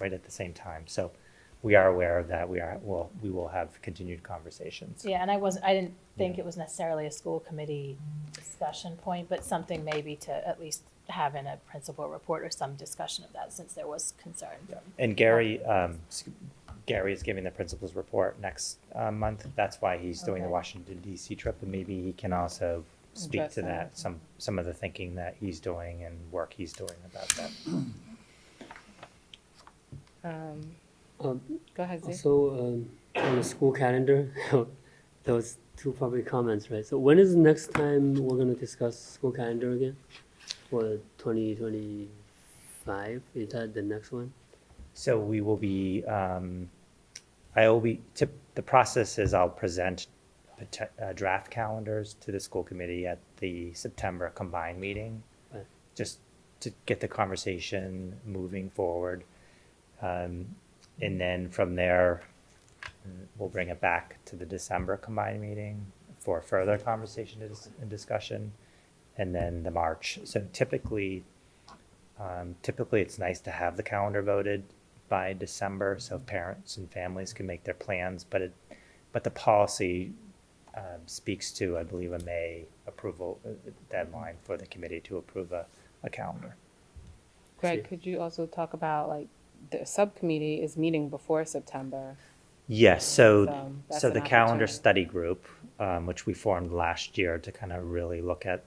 at the same time? So we are aware of that. We will have continued conversations. Yeah, and I didn't think it was necessarily a school committee discussion point, but something maybe to at least have in a principal report or some discussion of that, since there was concern. And Gary is giving the principal's report next month. That's why he's doing the Okay. Washington DC trip, and maybe he can also speak Address to that. that, some of the thinking that he's doing and work he's doing about that. Go ahead, Zeke. Also, on the school calendar, there was 2 public comments, right? So when is the next time we're gonna discuss school calendar again? For 2025, is that the next one? So we will be, the process is I'll present draft calendars to the school committee at the September combined meeting, Right. just to get the conversation moving forward. And then from there, we'll bring it back to the December combined meeting for further conversation and discussion, and then the March. So typically it's nice to have the calendar voted by December so parents and families can make their plans, but the policy speaks to, I believe, a May approval deadline for the committee to approve a calendar. Greg, could you also talk about, like, the subcommittee is meeting before September? Yes, So that's so an the calendar opportunity. study group, which we formed last year to kind of really look at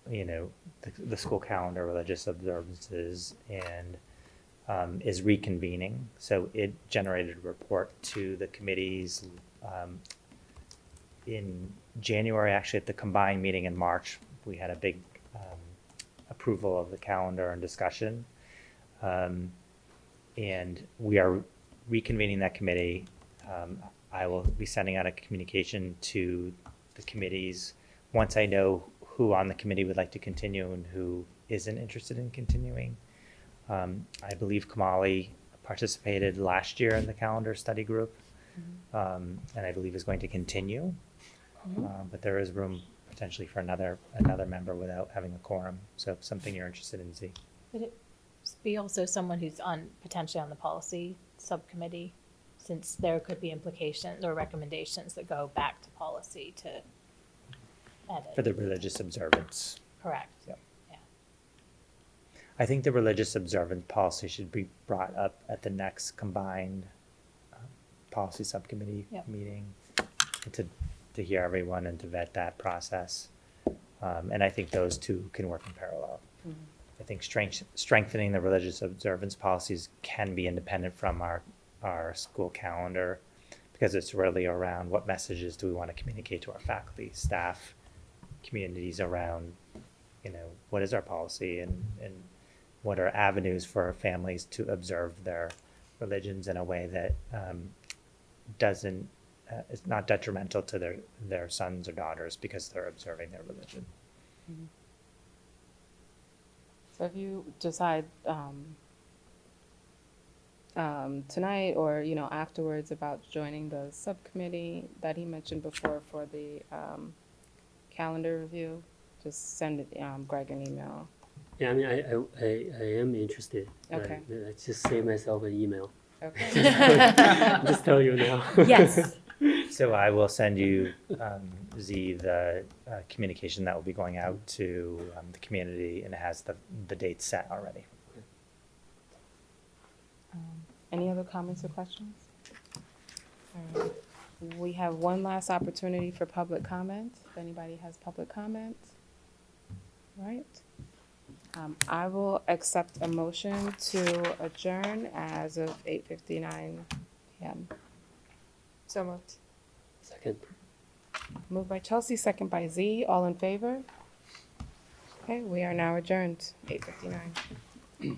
you know, the school calendar, religious observances, and is reconvening. So it generated a report to the committees in January. Actually, at the combined meeting in March, we had a big approval of the calendar and discussion. And we are reconvening that committee. I will be sending out a communication to the committees once I know who on the committee would like to continue and who isn't interested in continuing. I believe Kamali participated last year in the calendar study group, and I believe is going to continue. But there is room potentially for another member without having a quorum. So if something you're interested in, Z. Could it be also someone who's potentially on the policy subcommittee, since there could be implications or recommendations that go back to policy to edit? For the religious observance. Correct. Yep. Yeah. I think the religious observance policy should be brought up at the next combined policy subcommittee Yep. meeting to hear everyone and to vet that process. And I think those two can work in parallel. I think strengthening the religious observance policies can be independent from our school calendar, because it's really around what messages do we want to communicate to our faculty, staff, communities around, you know, what is our policy and what are avenues for families to observe their religions in a way that doesn't, is not detrimental to their sons or daughters because they're observing their religion. So if you decide tonight or, you know, afterwards about joining the subcommittee that he mentioned before for the calendar review, just send Greg an email. Yeah, I mean, I am interested. Okay. I just save myself an email. Okay. Just tell you now. Yes. So I will send you, Z, the communication that will be going out to the community, and it has the dates set already. Any other comments or questions? All right. We have one last opportunity for public comment. If anybody has public comment. All right. I will accept a motion to adjourn as of 8:59 p.m. So moved. Second. Moved by Chelsea, second by Z. All in favor? Okay, we are now adjourned, 8:59.